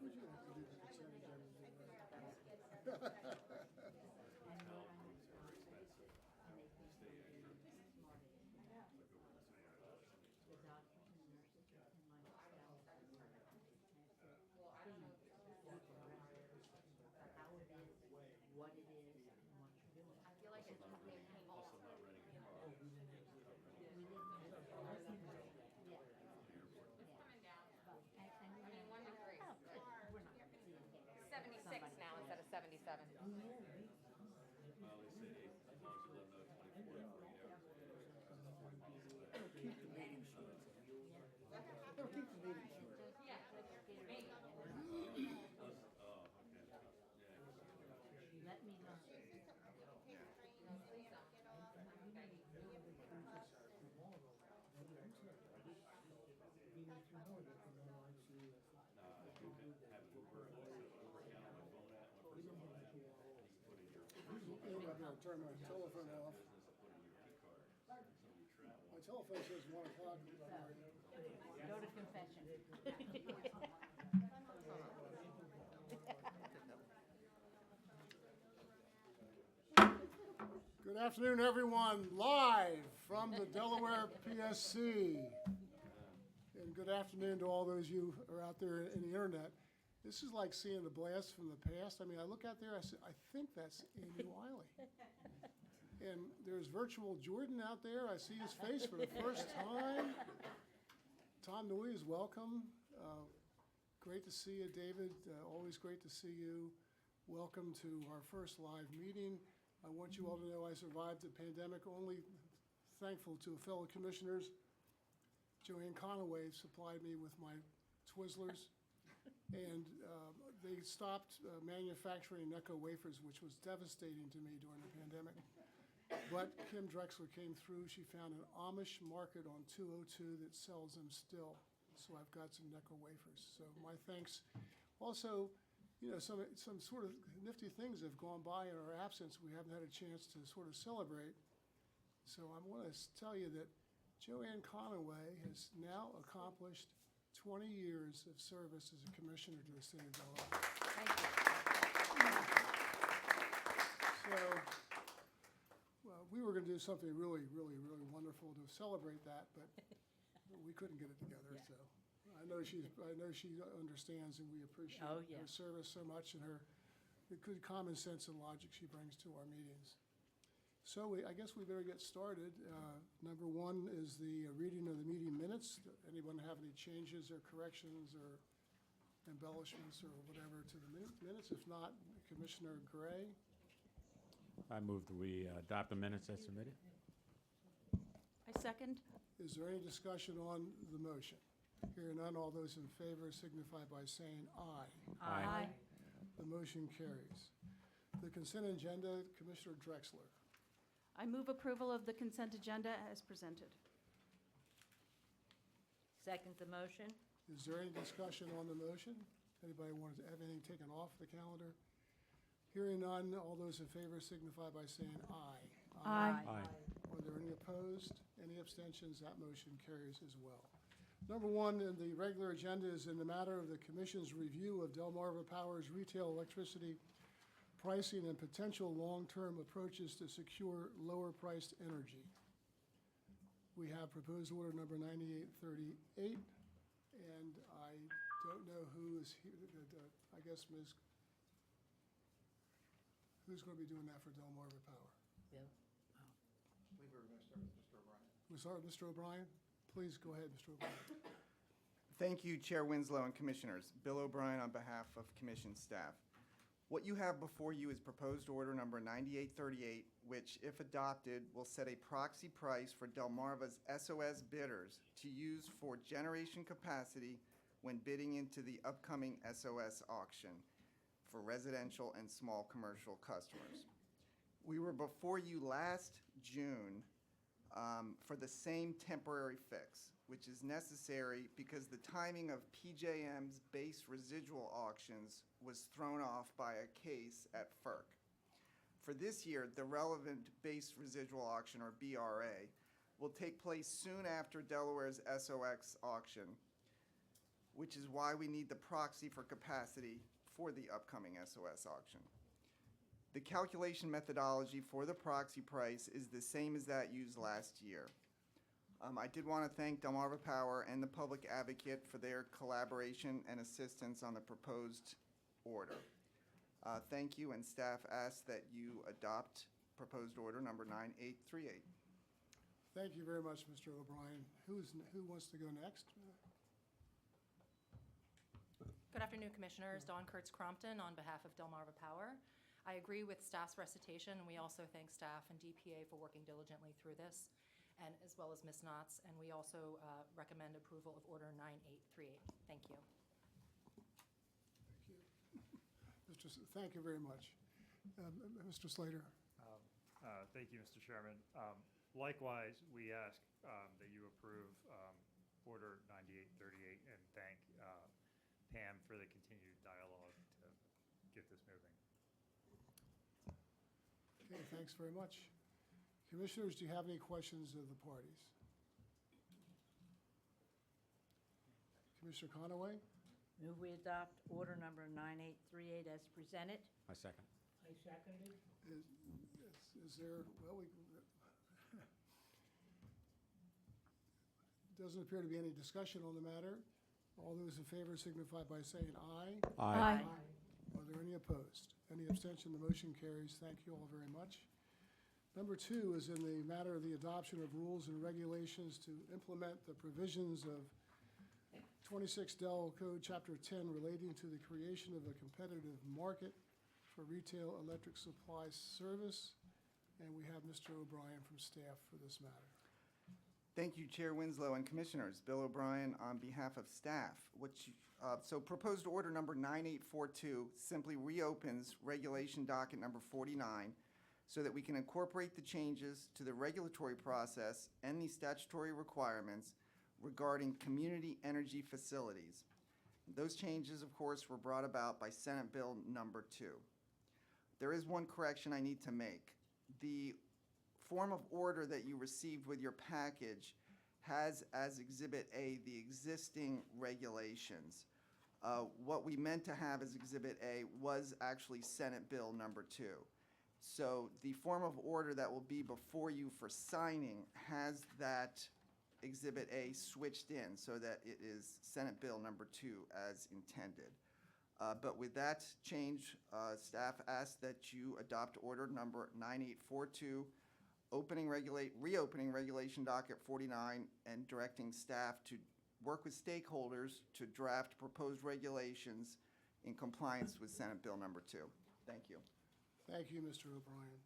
Would you like to do the consent agenda? What it is and what you're doing. I feel like it's when they came off. We didn't. Yeah. It's coming down. And I mean, 1 to 3. oh, good. We're not gonna see it. 76 now instead of 77. Keep the meeting short. It'll keep the meeting short. Let me know. I'll turn my telephone off. My telephone says 1 o'clock. Go to confession. Good afternoon, everyone, live from the Delaware PSC. And good afternoon to all those you who are out there in the internet. This is like seeing the blast from the past. I mean, I look out there, I think that's Andy Wiley. And there's virtual Jordan out there. I see his face for the first time. Tom Noyes, welcome. Great to see you, David. Always great to see you. Welcome to our first live meeting. I want you all to know I survived the pandemic, only thankful to fellow commissioners. Joanne Conaway supplied me with my Twizzlers, and they stopped manufacturing Necco wafers, which was devastating to me during the pandemic. But Kim Drexler came through. She found an Amish market on 202 that sells them still. So I've got some Necco wafers. So my thanks. Also, you know, some sort of nifty things have gone by in our absence. We haven't had a chance to sort of celebrate. So I want to tell you that Joanne Conaway has now accomplished 20 years of service as a commissioner to the state of Delaware. Thank you. So, well, we were going to do something really, really, really wonderful to celebrate that, but we couldn't get it together. Yeah. So I know she understands, and we appreciate Oh, yeah. her service so much and the good common sense and logic she brings to our meetings. So I guess we better get started. Number one is the reading of the meeting minutes. Anyone have any changes or corrections or embellishments or whatever to the minutes? If not, Commissioner Gray. I move that we adopt the minutes as submitted. I second. Is there any discussion on the motion? Hearing none, all those in favor signify by saying aye. Aye. The motion carries. The consent agenda, Commissioner Drexler. I move approval of the consent agenda as presented. Second the motion? Is there any discussion on the motion? Anybody want to have anything taken off the calendar? Hearing none, all those in favor signify by saying aye. Aye. Are there any opposed? Any abstentions? That motion carries as well. Number one in the regular agenda is in the matter of the Commission's review of Delmarva Power's retail electricity pricing and potential long-term approaches to secure lower-priced energy. We have proposed order number 9838, and I don't know who is here. I guess Ms. Who's going to be doing that for Delmarva Power? Bill? I believe we were going to start with Mr. O'Brien. We start with Mr. O'Brien. Please go ahead, Mr. O'Brien. Thank you, Chair Winslow and Commissioners. Bill O'Brien on behalf of Commission staff. What you have before you is proposed order number 9838, which, if adopted, will set a proxy price for Delmarva's SOS bidders to use for generation capacity when bidding into the upcoming SOS auction for residential and small commercial customers. We were before you last June for the same temporary fix, which is necessary because the timing of PJM's base residual auctions was thrown off by a case at FERC. For this year, the relevant base residual auction, or BRA, will take place soon after Delaware's SOX auction. which is why we need the proxy for capacity for the upcoming SOS auction. The calculation methodology for the proxy price is the same as that used last year. I did want to thank Delmarva Power and the Public Advocate for their collaboration and assistance on the proposed order. Thank you, and staff asks that you adopt proposed order number 9838. Thank you very much, Mr. O'Brien. Who wants to go next? Good afternoon, Commissioners. Dawn Kurtz Crompton on behalf of Delmarva Power. I agree with staff's recitation, and we also thank staff and DPA for working diligently through this, and as well as Ms. Knotts, and we also recommend approval of Order 9838. Thank you. Thank you very much. Mr. Slater? Thank you, Mr. Chairman. Likewise, we ask that you approve Order 9838 and thank Pam for the continued dialogue to get this moving. Okay, thanks very much. Commissioners, do you have any questions of the parties? Commissioner Conaway? Move we adopt order number 9838 as presented. I second. I seconded. Is there, well, doesn't appear to be any discussion on the matter. All those in favor signify by saying aye. Aye. Are there any opposed? Any abstention? The motion carries. Thank you all very much. Number 2 is in the matter of the adoption of rules and regulations to implement the provisions of 26 Del Code Chapter 10 relating to the creation of a competitive market for retail electric supply service. And we have Mr. O'Brien from staff for this matter. Thank you, Chair Winslow and Commissioners. Bill O'Brien on behalf of staff. So proposed order number 9842 simply reopens regulation docket number 49 so that we can incorporate the changes to the regulatory process and the statutory requirements regarding community energy facilities. Those changes, of course, were brought about by Senate Bill number 2. There is one correction I need to make. The form of order that you received with your package has as Exhibit A the existing regulations. What we meant to have as Exhibit A was actually Senate Bill number 2. So the form of order that will be before you for signing has that Exhibit A switched in so that it is Senate Bill number 2 as intended. But with that change, staff asks that you adopt order number 9842, reopening regulation docket 49 and directing staff to work with stakeholders to draft proposed regulations in compliance with Senate Bill number 2. Thank you. Thank you, Mr. O'Brien.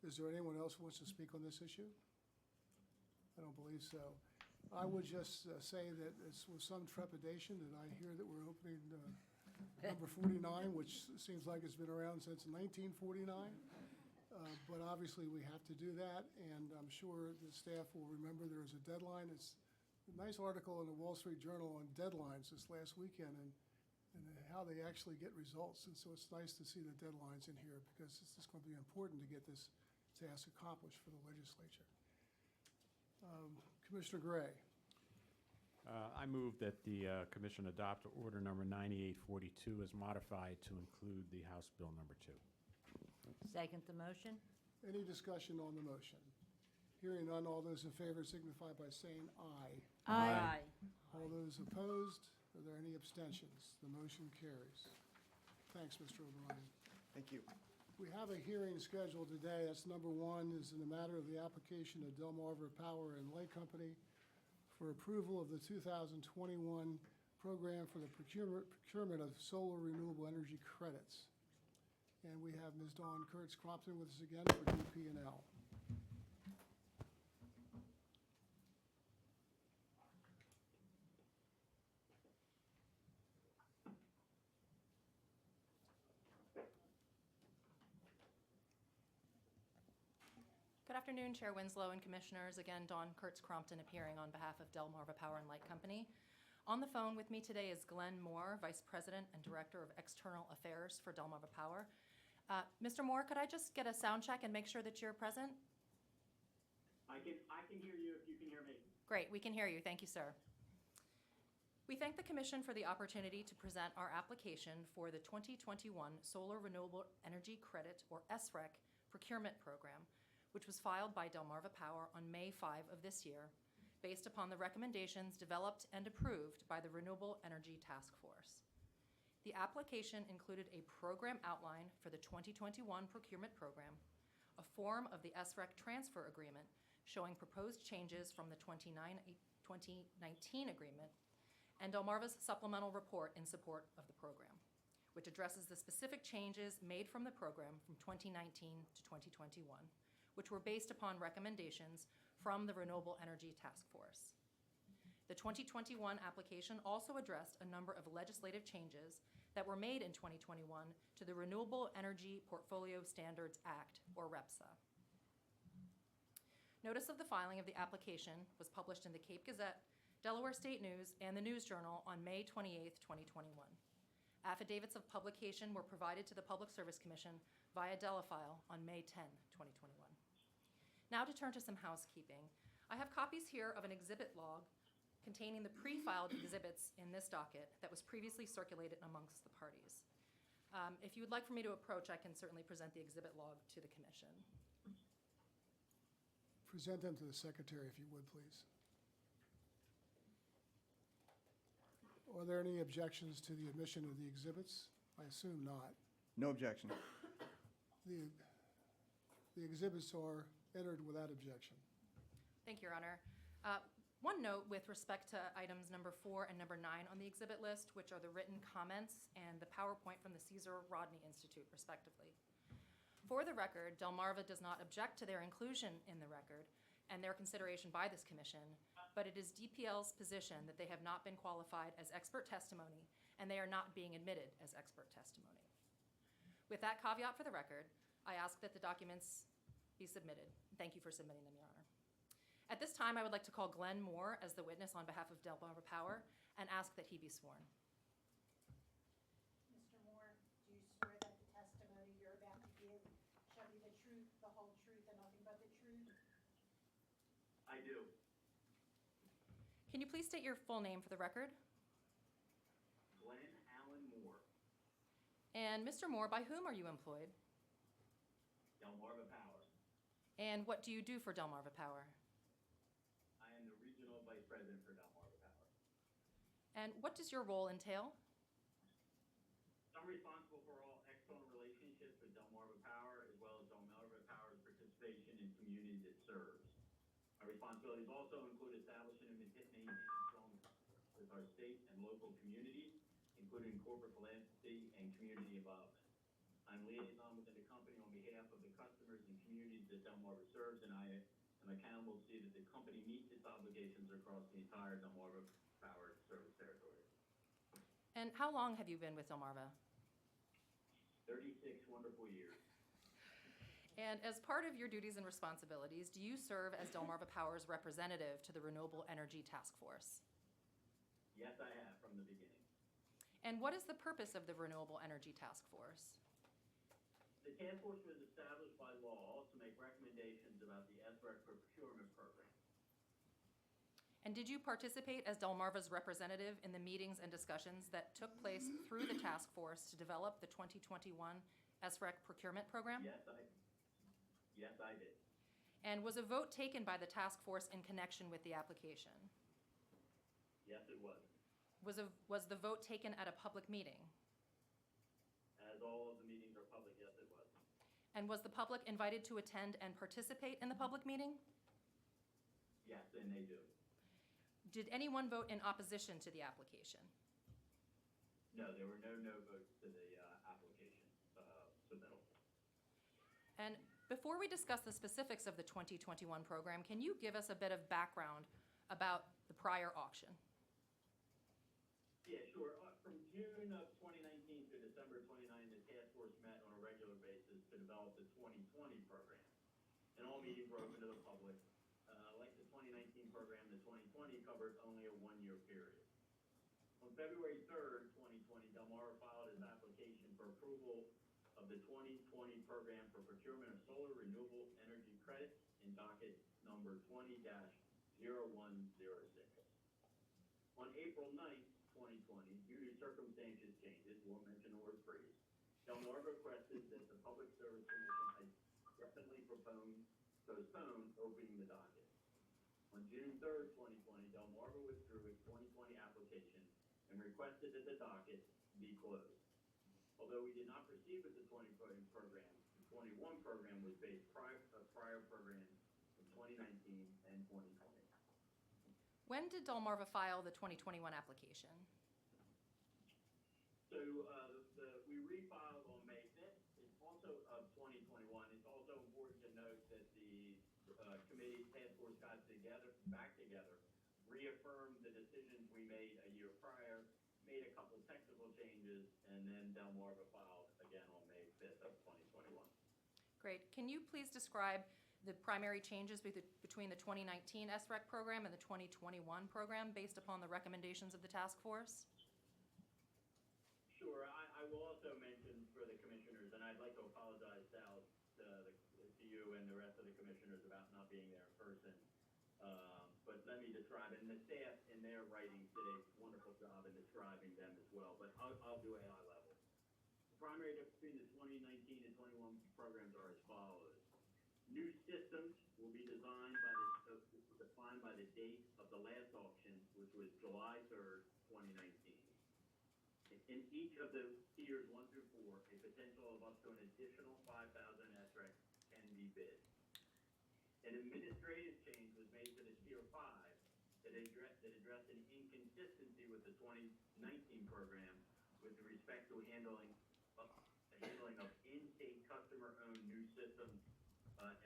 Is there anyone else who wants to speak on this issue? I don't believe so. I would just say that it's with some trepidation that I hear that we're opening number 49, which seems like it's been around since 1949. But obviously, we have to do that, and I'm sure the staff will remember there is a deadline. It's a nice article in the Wall Street Journal on deadlines this last weekend and how they actually get results. And so it's nice to see the deadlines in here because it's just going to be important to get this task accomplished for the legislature. Commissioner Gray. I move that the commission adopt order number 9842 as modified to include the House Bill number 2. Second the motion. Any discussion on the motion? Hearing none, all those in favor signify by saying aye. Aye. All those opposed? Are there any abstentions? The motion carries. Thanks, Mr. O'Brien. Thank you. We have a hearing scheduled today. That's number 1, is in the matter of the application of Delmarva Power and Light Company for approval of the 2021 program for the procurement of solar renewable energy credits. And we have Ms. Dawn Kurtz Crompton with us again for DP&L. Good afternoon, Chair Winslow and Commissioners. Again, Dawn Kurtz Crompton appearing on behalf of Delmarva Power and Light Company. On the phone with me today is Glenn Moore, Vice President and Director of External Affairs for Delmarva Power. Mr. Moore, could I just get a sound check and make sure that you're present? I can hear you if you can hear me. Great, we can hear you. Thank you, sir. We thank the Commission for the opportunity to present our application for the 2021 Solar Renewable Energy Credit, or SREC, procurement program, which was filed by Delmarva Power on May 5 of this year, based upon the recommendations developed and approved by the Renewable Energy Task Force. The application included a program outline for the 2021 procurement program, a form of the SREC transfer agreement showing proposed changes from the 2019 agreement, and Delmarva's supplemental report in support of the program, which addresses the specific changes made from the program from 2019 to 2021, which were based upon recommendations from the Renewable Energy Task Force. The 2021 application also addressed a number of legislative changes that were made in 2021 to the Renewable Energy Portfolio Standards Act, or REPSA. Notice of the filing of the application was published in the Cape Gazette, Delaware State News, and the News Journal on May 28, 2021. Affidavits of publication were provided to the Public Service Commission via Delafile on May 10, 2021. Now to turn to some housekeeping. I have copies here of an exhibit log containing the pre-filed exhibits in this docket that was previously circulated amongst the parties. If you would like for me to approach, I can certainly present the exhibit log to the Commission. Present them to the secretary, if you would, please. Are there any objections to the admission of the exhibits? I assume not. No objection. The exhibits are entered without objection. Thank you, Your Honor. One note with respect to items number 4 and number 9 on the exhibit list, which are the written comments and the PowerPoint from the Caesar Rodney Institute, respectively. For the record, Delmarva does not object to their inclusion in the record and their consideration by this commission, but it is DPL's position that they have not been qualified as expert testimony and they are not being admitted as expert testimony. With that caveat for the record, I ask that the documents be submitted. Thank you for submitting them, Your Honor. At this time, I would like to call Glenn Moore as the witness on behalf of Delmarva Power and ask that he be sworn. Mr. Moore, do you swear that the testimony you're about to give shall be the truth, the whole truth, and nothing but the truth? I do. Can you please state your full name for the record? Glenn Allen Moore, And Mr. Moore, by whom are you employed? Delmarva Power. And what do you do for Delmarva Power? I am the Regional Vice President for Delmarva Power. And what does your role entail? I'm responsible for all external relationships with Delmarva Power, as well as Delmarva Power's participation in communities it serves. My responsibilities also include establishing and maintaining strong with our state and local communities, including corporate philanthropy and community involvement. I'm liaison within the company on behalf of the customers and communities that Delmarva serves, and I am accountable to see that the company meets its obligations across the entire Delmarva Power service territory. And how long have you been with Delmarva? 36 wonderful years. And as part of your duties and responsibilities, do you serve as Delmarva Power's representative to the Renewable Energy Task Force? Yes, I have from the beginning. And what is the purpose of the Renewable Energy Task Force? The task force was established by law to make recommendations about the SREC procurement program. And did you participate as Delmarva's representative in the meetings and discussions that took place through the task force to develop the 2021 SREC procurement program? Yes, I did. And was a vote taken by the task force in connection with the application? Yes, it was. Was the vote taken at a public meeting? As all of the meetings are public, yes, it was. And was the public invited to attend and participate in the public meeting? Yes, and they do. Did anyone vote in opposition to the application? No, there were no votes to the application submittal. And before we discuss the specifics of the 2021 program, can you give us a bit of background about the prior auction? Yeah, sure. From June of 2019 to December 29, the task force met on a regular basis to develop the 2020 program. And all meetings were open to the public. Like the 2019 program, the 2020 covered only a one-year period. On February 3rd, 2020, Delmarva filed its application for approval of the 2020 program for procurement of solar renewable energy credits in docket number 20-0106. On April 9th, 2020, due to circumstances changes, we'll mention the word freeze, Delmarva requested that the Public Service Commission definitely postpone opening the docket. On June 3rd, 2020, Delmarva withdrew its 2020 application and requested that the docket be closed. Although we did not proceed with the 2020 program, the 21 program was based prior programs in 2019 and 2020. When did Delmarva file the 2021 application? So we refiled on May 5th. It's also of 2021. It's also important to note that the committee task force got back together, reaffirmed the decisions we made a year prior, made a couple technical changes, and then Delmarva filed again on May 5th of 2021. Great. Can you please describe the primary changes between the 2019 SREC program and the 2021 program based upon the recommendations of the task force? Sure. I will also mention for the commissioners, and I'd like to apologize, Sal, to you and the rest of the commissioners about not being there in person. But let me describe it. And the staff in their writings did a wonderful job in describing them as well. But I'll do a high level. The primary difference between the 2019 and 21 programs are as follows. New systems will be defined by the date of the last auction, which was July 3rd, 2019. In each of the tiers 1 through 4, a potential of up to an additional 5,000 SREC can be bid. An administrative change was made to the Tier 5 that addressed an inconsistency with the 2019 program with respect to handling of in-state customer-owned new systems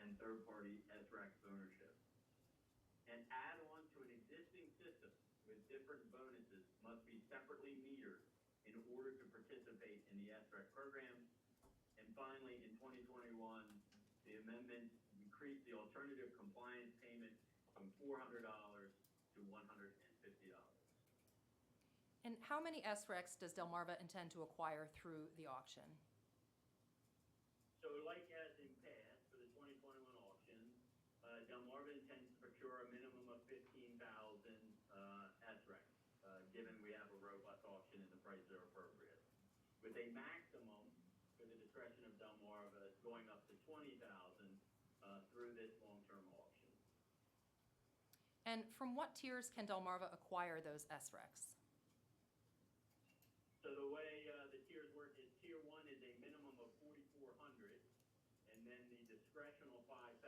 and third-party SREC ownership. An add-on to an existing system with different bonuses must be separately metered in order to participate in the SREC program. And finally, in 2021, the amendment increased the alternative compliance payment from $400 to $150. And how many SRECs does Delmarva intend to acquire through the auction? So like as in past, for the 2021 auction, Delmarva intends to procure a minimum of 15,000 SRECs, given we have a robust auction and the prices are appropriate. With a maximum, for the discretion of Delmarva, going up to 20,000 through this long-term auction. And from what tiers can Delmarva acquire those SRECs? So the way the tiers work is Tier 1 is a minimum of 4,400, and then the discretional 5,000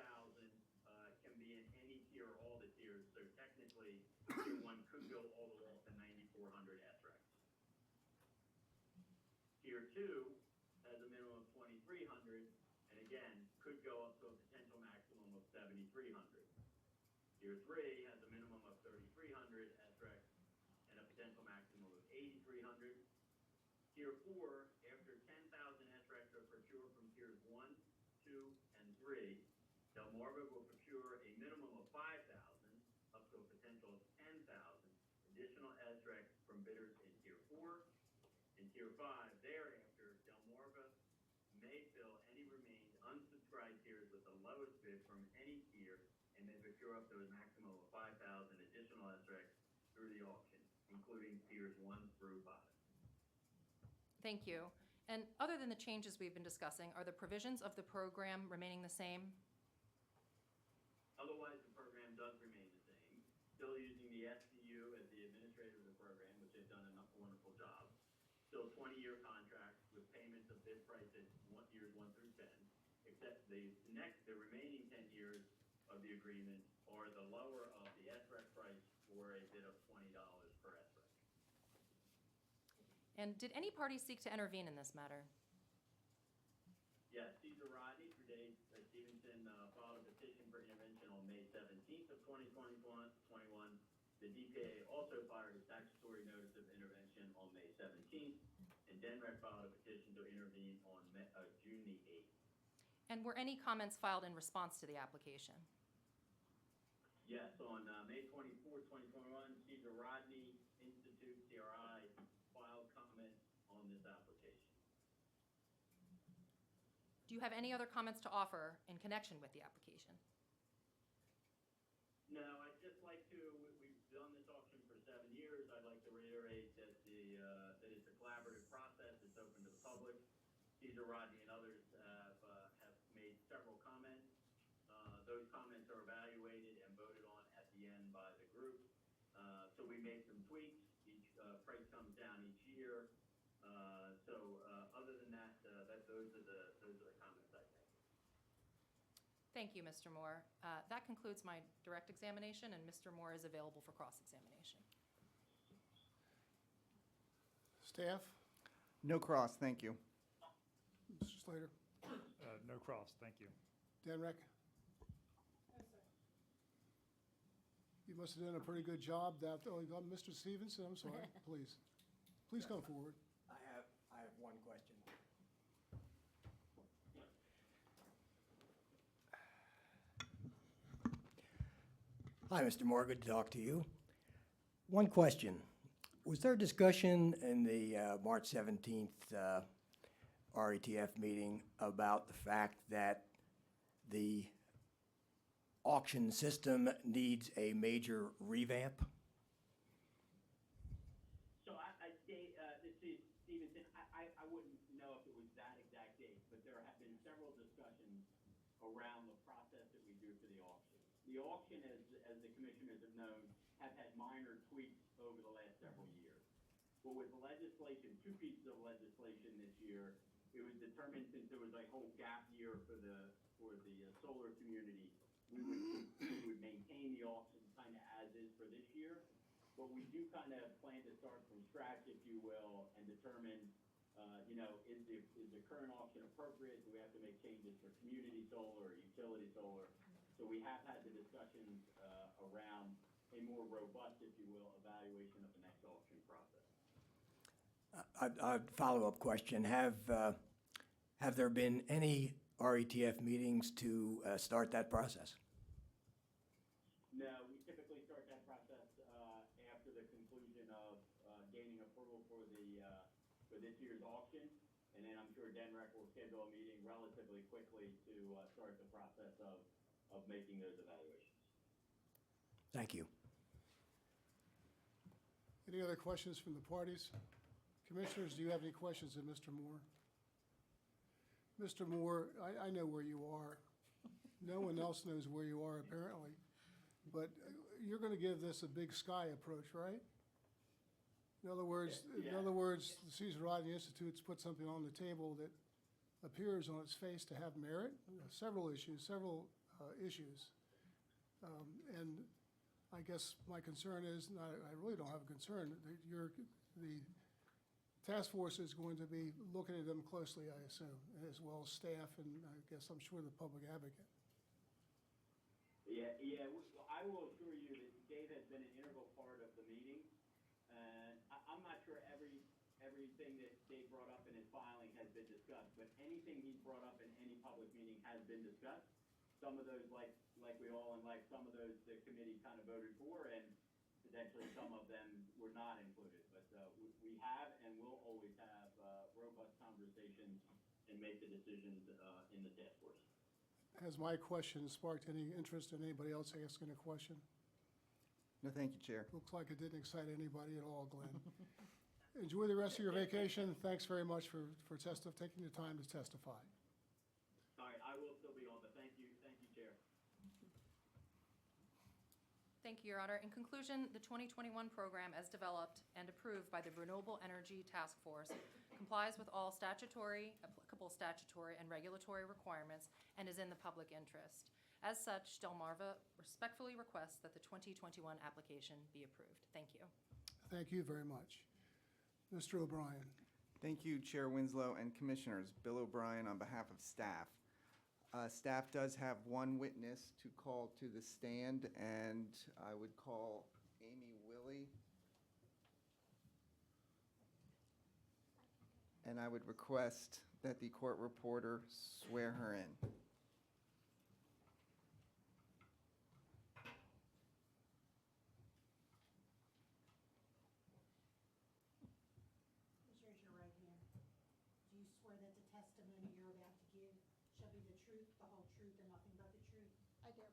can be in any tier or all the tiers. So technically, Tier 1 could go all the way up to 9,400 SRECs. Tier 2 has a minimum of 2,300, and again, could go up to a potential maximum of 7,300. Tier 3 has a minimum of 3,300 SRECs and a potential maximum of 8,300. Tier 4, after 10,000 SRECs are procured from tiers 1, 2, and 3, Delmarva will procure a minimum of 5,000 up to a potential of 10,000 additional SRECs from bidders in Tier 4. In Tier 5, thereafter, Delmarva may fill any remaining unsubscribed tiers with the lowest bid from any tier and may procure up to a maximum of 5,000 additional SRECs through the auction, including tiers 1 through 5. Thank you. And other than the changes we've been discussing, are the provisions of the program remaining the same? Otherwise, the program does remain the same, still using the SCU as the administrator of the program, which they've done a wonderful job. Still 20-year contracts with payments of bid price at years 1 through 10, except the remaining 10 years of the agreement are the lower of the SREC price for a bid of $20 per SREC. And did any party seek to intervene in this matter? Yes, Cesar Rodney, through Dave Stevenson, filed a petition for intervention on May 17th of 2021. The DPA also fired a statutory notice of intervention on May 17th, and DENREC filed a petition to intervene on June the 8th. And were any comments filed in response to the application? Yes, on May 24th, 2021, Cesar Rodney Institute, CRI, filed comments on this application. Do you have any other comments to offer in connection with the application? No, I'd just like to, we've done this auction for 7 years. I'd like to reiterate that Caesar Rodney and others have made several comments. Those comments are evaluated and voted on at the end by the group. So we made some tweaks. Each price comes down each year. Other than that, those are the comments I make. Thank you, Mr. Moore. That concludes my direct examination, and Mr. Moore is available for cross-examination. Staff? No cross, thank you. Mr. Slater? No cross, thank you. Denrick? You must have done a pretty good job. Mr. Stevenson, I'm sorry, please. Please come forward. I have one question. Hi, Mr. Moore, good to talk to you. One question. Was there discussion in the March 17th RETF meeting about the fact that the auction system needs a major revamp? So Dave, this is Stevenson. I wouldn't know if it was that exact date, but there have been several discussions around the process that we do for the auction. The auction, as the commissioners have known, have had minor tweaks over the last several years. But with the legislation, two pieces of legislation this year, it was determined, since there was a whole gap year for the solar community, we would maintain the auction kind of as is for this year. But we do kind of plan to start from scratch, if you will, and determine, is the current auction appropriate? Do we have to make changes for community solar or utility solar? So we have had the discussions around a more robust, if you will, evaluation of the next auction process. A follow-up question. Have there been any RETF meetings to start that process? No, we typically start that process after the conclusion of gaining approval for this year's auction, and then I'm sure Denrec will schedule a meeting relatively quickly to start the process of making those evaluations. Thank you. Any other questions from the parties? Commissioners, do you have any questions of Mr. Moore? Mr. Moore, I know where you are. No one else knows where you are, apparently. But you're going to give this a big sky approach, right? In other words, the Caesar Rodney Institute's put something on the table that appears on its face to have merit. Several issues. And I guess my concern is, I really don't have a concern. The task force is going to be looking at them closely, I assume, as well as staff, and I guess I'm sure the public advocate. Yeah. I will assure you that Dave has been an integral part of the meeting, and I'm not sure everything that Dave brought up in his filing has been discussed, but anything he's brought up in any public meeting has been discussed. Some of those, like we all, and like some of those, the committee kind of voted for, and potentially some of them were not included. But we have and will always have robust conversations and make the decisions in the task force. Has my question sparked any interest in anybody else asking a question? No, thank you, Chair. Looks like it didn't excite anybody at all, Glenn. Enjoy the rest of your vacation. Thanks very much for taking the time to testify. All right, I will still be on, but thank you, Chair. Thank you, Your Honor. In conclusion, the 2021 program, as developed and approved by the Renewable Energy Task Force, complies with all applicable statutory and regulatory requirements and is in the public interest. As such, Delmarva respectfully requests that the 2021 application be approved. Thank you. Thank you very much. Mr. O'Brien. Thank you, Chair Winslow and Commissioners. Bill O'Brien on behalf of staff. Staff does have one witness to call to the stand, and I would call Amy Willie. And I would request that the court reporter swear her in. Please raise your right hand. Do you swear that the testimony you're about to give shall be the truth, the whole truth, and nothing but the truth? I do.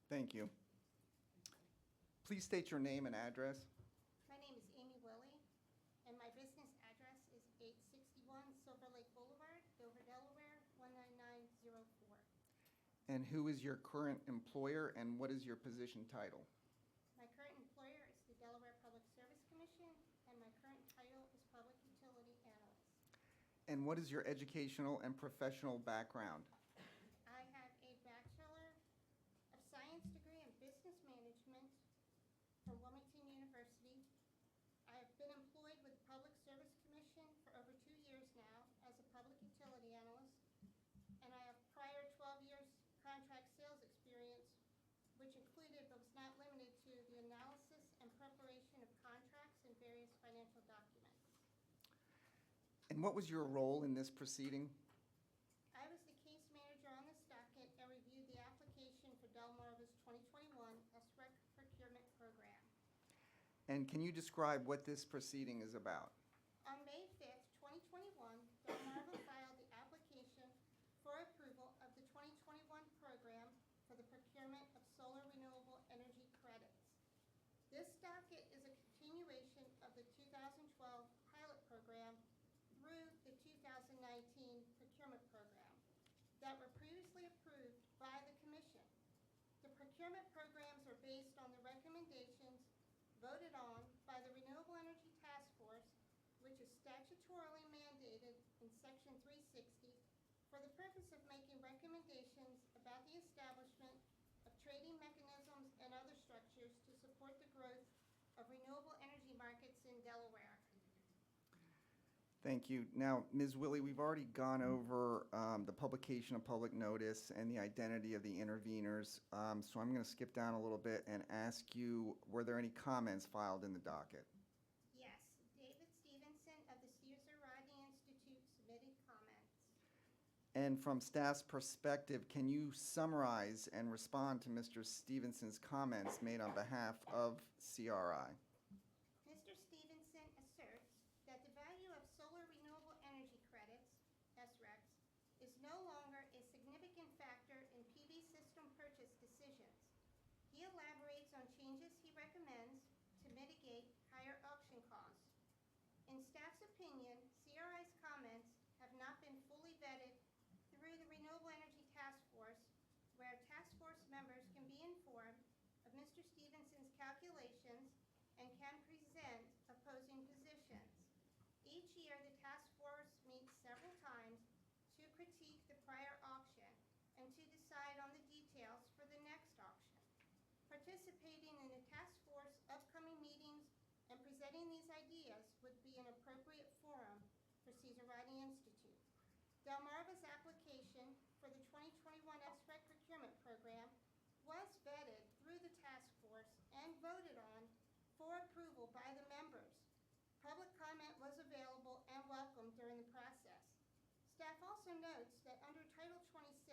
Thank you. Please state your name and address. My name is Amy Willie, and my business And who is your current employer, and what is your position title? My current employer is the Delaware Public Service Commission, and my current title is Public Utility Analyst. And what is your educational and professional background? I have a Bachelor of Science degree in Business Management from Wilmington University. I have been employed with the Public Service Commission for over 2 years now as a Public Utility Analyst, and I have prior 12 years contract sales experience, which included but was not limited to the analysis and preparation of contracts and various financial documents. And what was your role in this proceeding? I was the case manager on this docket and reviewed the application for Delmarva's 2021 SREC procurement program. And can you describe what this proceeding is about? On May 5th, 2021, Delmarva filed the application for approval of the 2021 program for the procurement of solar renewable energy credits. This docket is a continuation of the 2012 pilot program through the 2019 procurement program that were previously approved by the Commission. The procurement programs are based on the recommendations voted on by the Renewable Energy Task Force, which is statutorily mandated in Section 360 for the purpose of making recommendations about the establishment of trading mechanisms and other structures to support the growth of renewable energy markets in Delaware. Thank you. Now, Ms. Willie, we've already gone over the publication of public notice and the identity of the interveners, so I'm going to skip down a little bit and ask you, were there any comments filed in the docket? Yes, David Stevenson of the Caesar-Rodney Institute submitted comments. And from staff's perspective, can you summarize and respond to Mr. Stevenson's comments made on behalf of CRI? Mr. Stevenson asserts that the value of solar renewable energy credits, SRECs, is no longer a significant factor in PV system purchase decisions. He elaborates on changes he recommends to mitigate higher auction costs. In staff's opinion, CRI's comments have not been fully vetted through the Renewable Energy Task Force, where task force members can be informed of Mr. Stevenson's calculations and can present opposing positions. Each year, the task force meets several times to critique the prior auction and to decide on the details for the next auction. Participating in the task force upcoming meetings and presenting these ideas would be an appropriate forum for Caesar-Rodney Institute. Delmarva's application for the 2021 SREC procurement program was vetted through the task force and voted on for approval by the members. Public comment was available and welcome during the process. Staff also notes that under Title 26,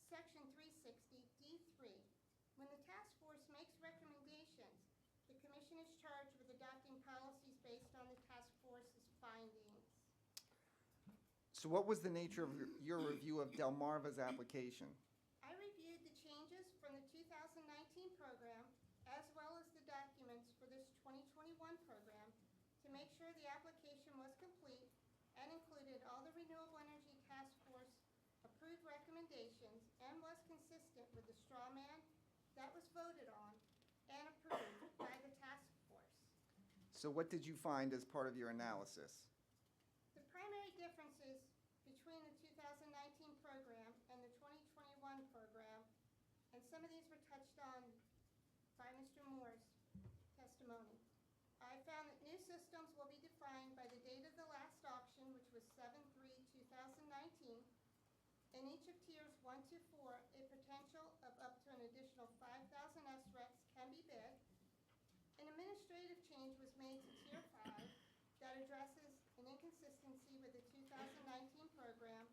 Section 360, D3, when the task force makes recommendations, the Commission is charged with adopting policies based on the task force's findings. So what was the nature of your review of Delmarva's application? I reviewed the changes from the 2019 program as well as the documents for this 2021 program to make sure the application was complete and included all the Renewable Energy Task Force approved recommendations and was consistent with the straw man that was voted on and approved by the task force. So what did you find as part of your analysis? The primary differences between the 2019 program and the 2021 program, and some of these were touched on by Mr. Moore's testimony. I found that new systems will be defined by the date of the last auction, which was 7/3/2019. In each of tiers 1 to 4, a potential of up to an additional 5,000 SRECs can be bid. An administrative change was made to Tier 5 that addresses an inconsistency with the 2019 program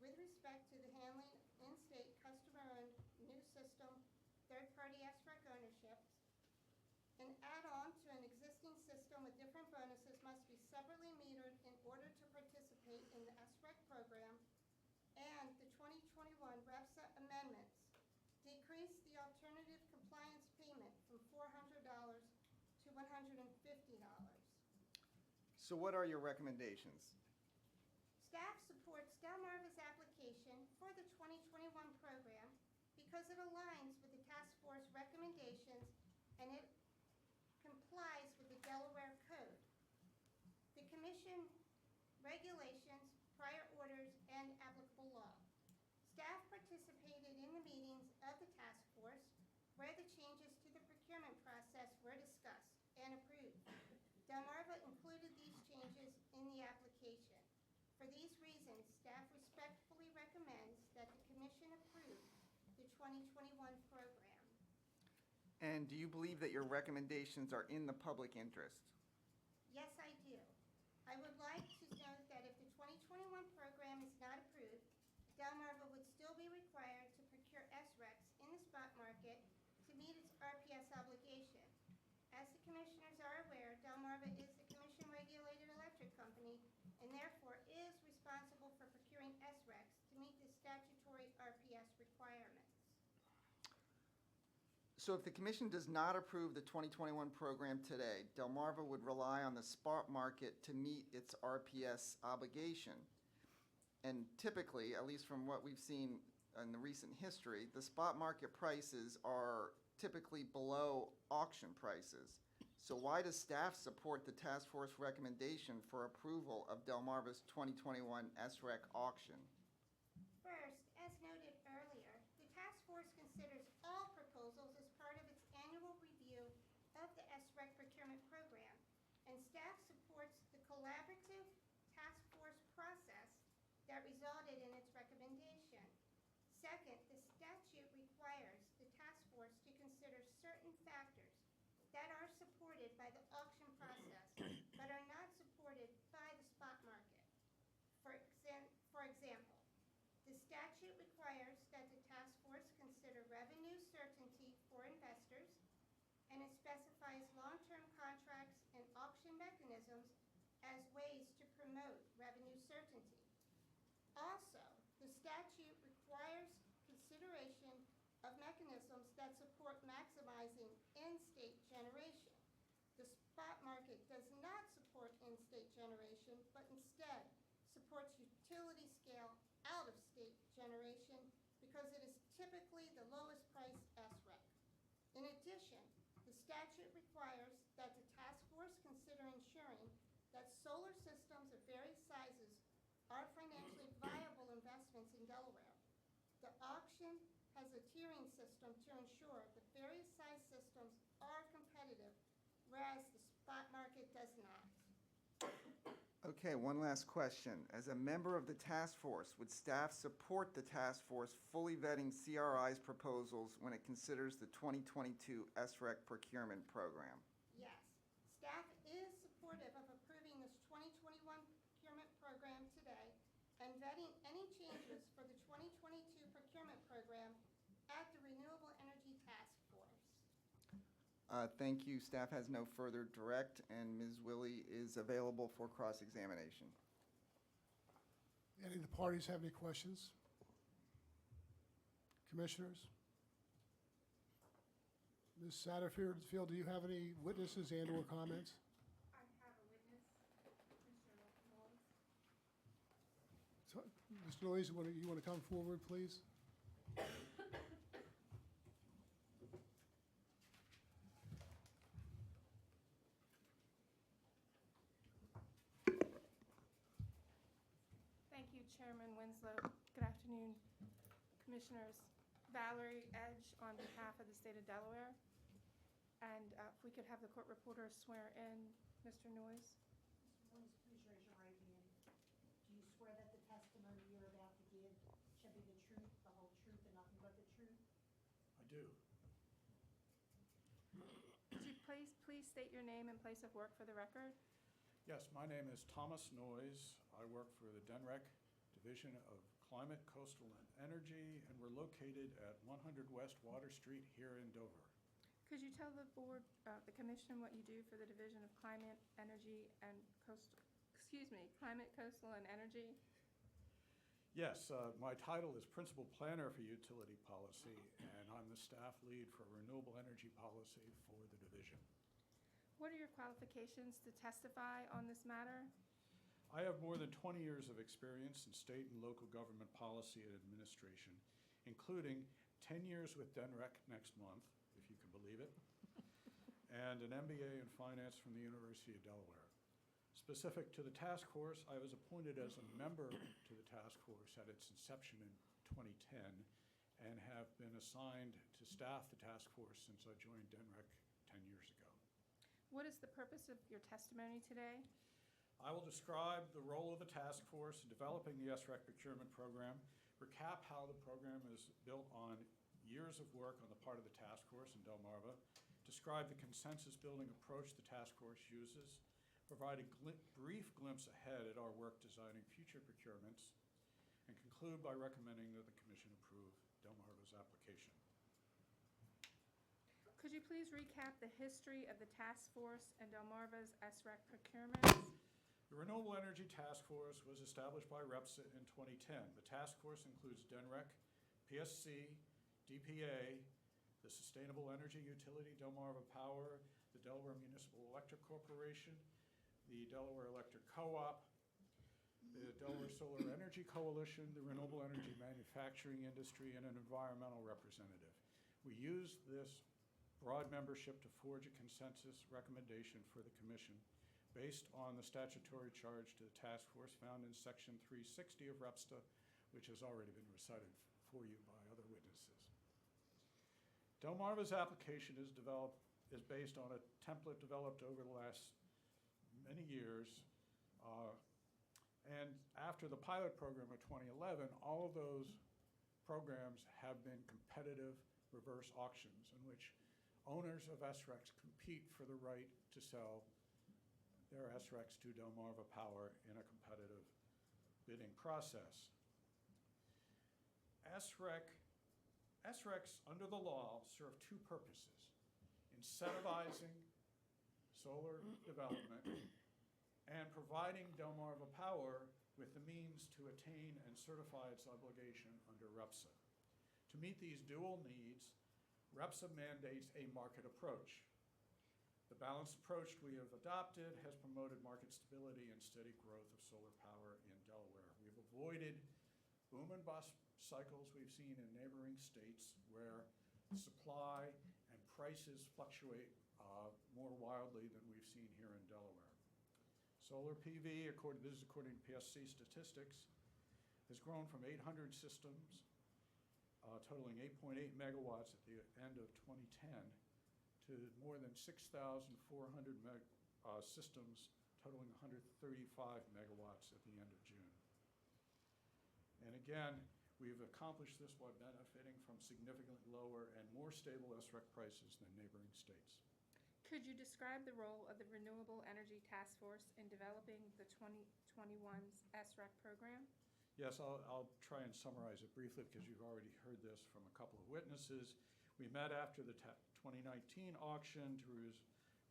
with respect to the handling in-state customer-owned new system, third-party SREC ownerships. An add-on to an existing system with different bonuses must be separately metered in order to participate in the SREC program. And the 2021 REPSA amendments decreased the alternative compliance payment from $400 to $150. So what are your recommendations? Staff supports Delmarva's application for the 2021 program because it aligns with the task force recommendations and it complies with the Delaware Code, the Commission regulations, prior orders, and applicable law. Staff participated in the meetings of the task force where the changes to the procurement process were discussed and approved. Delmarva included these changes in the application. For these reasons, staff respectfully recommends that the Commission approve the 2021 program. And do you believe that your recommendations are in the public interest? Yes, I do. I would like to note that if the 2021 program is not approved, Delmarva would still be required to procure SRECs in the spot market to meet its RPS obligation. As the Commissioners are aware, Delmarva is the Commission-regulated electric company and therefore is responsible for procuring SRECs to meet the statutory RPS requirements. So if the commission does not approve the 2021 program today, Delmarva would rely on the spot market to meet its RPS obligation. And typically, at least from what we've seen in the recent history, the spot market prices are typically below auction prices. So why does staff support the task force recommendation for approval of Delmarva's 2021 SREC auction? First, as noted earlier, the task force considers all proposals as part of its annual review of the SREC procurement program, and staff supports the collaborative task force process that resulted in its recommendation. Second, the statute requires the task force to consider certain factors that are supported by the auction process but are not supported by the spot market. For example, the statute requires that the task force consider revenue certainty for investors, and it specifies long-term contracts and auction mechanisms as ways to promote revenue certainty. Also, the statute requires consideration of mechanisms that support maximizing in-state generation. The spot market does not support in-state generation, but instead supports utility-scale out-of-state generation because it is typically the lowest price SREC. In addition, the statute requires that the task force consider ensuring that solar systems of various sizes are financially viable investments in Delaware. The auction has a tiering system to ensure that various size systems are competitive, whereas the spot market does not. Okay, one last question. As a member of the task force, would staff support the task force fully vetting CRI's proposals when it considers the 2022 SREC procurement program? Yes, staff is supportive of approving this 2021 procurement program today and vetting any changes for the 2022 procurement program at the Renewable Energy Task Force. Thank you. Staff has no further direct, and Ms. Willie is available for cross-examination. Any of the parties have any questions? Commissioners? Ms. Satterfield, do you have any witnesses and/or comments? I have a witness, Commissioner Knowles. So, Mr. Noyes, you want to come forward, please? Thank you, Chairman Winslow. Good afternoon, Commissioners. Valerie Edge on behalf of the state of Delaware. And if we could have the court reporter swear in Mr. Noyes. Mr. Noyes, please raise your right hand. Do you swear that the testimony you're about to give shall be the truth, the whole truth, and nothing but the truth? I do. Could you please state your name and place of work for the record? Yes, my name is Thomas Noyes. I work for the DENREC Division of Climate, Coastal, and Energy, and we're located at 100 West Water Street here in Dover. Could you tell the board, the commission, what you do for the Division of Climate, Energy, and Climate, Coastal, and Energy? Yes, my title is Principal Planner for Utility Policy, and I'm the staff lead for Renewable Energy Policy for the division. What are your qualifications to testify on this matter? I have more than 20 years of experience in state and local government policy and administration, including 10 years with DENREC next month, if you can believe it, and an MBA in finance from the University of Delaware. Specific to the task force, I was appointed as a member to the task force at its inception in 2010 and have been assigned to staff the task force since I joined DENREC 10 years ago. What is the purpose of your testimony today? I will describe the role of the task force in developing the SREC procurement program, recap how the program is built on years of work on the part of the task force in Delmarva, describe the consensus building approach the task force uses, provide a brief glimpse ahead at our work designing future procurements, and conclude by recommending that the Commission approve Delmarva's application. Could you please recap the history of the task force and Delmarva's SREC procurement? The Renewable Energy Task Force was established by REPSA in 2010. The task force includes DENREC, PSC, DPA, the Sustainable Energy Utility, Delmarva Power, the Delaware Municipal Electric Corporation, the Delaware Electric Co-op, the Delaware Solar Energy Coalition, the renewable energy manufacturing industry, and an environmental representative. We used this broad membership to forge a consensus recommendation for the Commission based on the statutory charge to the task force found in Section 360 of REPSTA, which has already been recited for you by other witnesses. Delmarva's application is based on a template developed over the last many years. And after the pilot program of 2011, all of those programs have been competitive reverse auctions in which owners of SRECs compete for the right to sell their SRECs to Delmarva Power in a competitive bidding process. SRECs under the law serve two purposes: incentivizing solar development and providing Delmarva Power with the means to attain and certify its obligation under REPSA. To meet these dual needs, REPSA mandates a market approach. The balanced approach we have adopted has promoted market stability and steady growth of solar power in Delaware. We've avoided boom and bust cycles we've seen in neighboring states where supply and prices fluctuate more wildly than we've seen here in Delaware. Solar PV, this is according to PSC statistics, has grown from 800 systems totaling 8.8 megawatts at the end of 2010 to more than 6,400 systems totaling 135 megawatts at the end of June. And again, we've accomplished this by benefiting from significantly lower and more stable SREC prices than neighboring states. Could you describe the role of the Renewable Energy Task Force in developing the 2021's SREC program? Yes, I'll try and summarize it briefly because you've already heard this from a couple of witnesses. We met after the 2019 auction to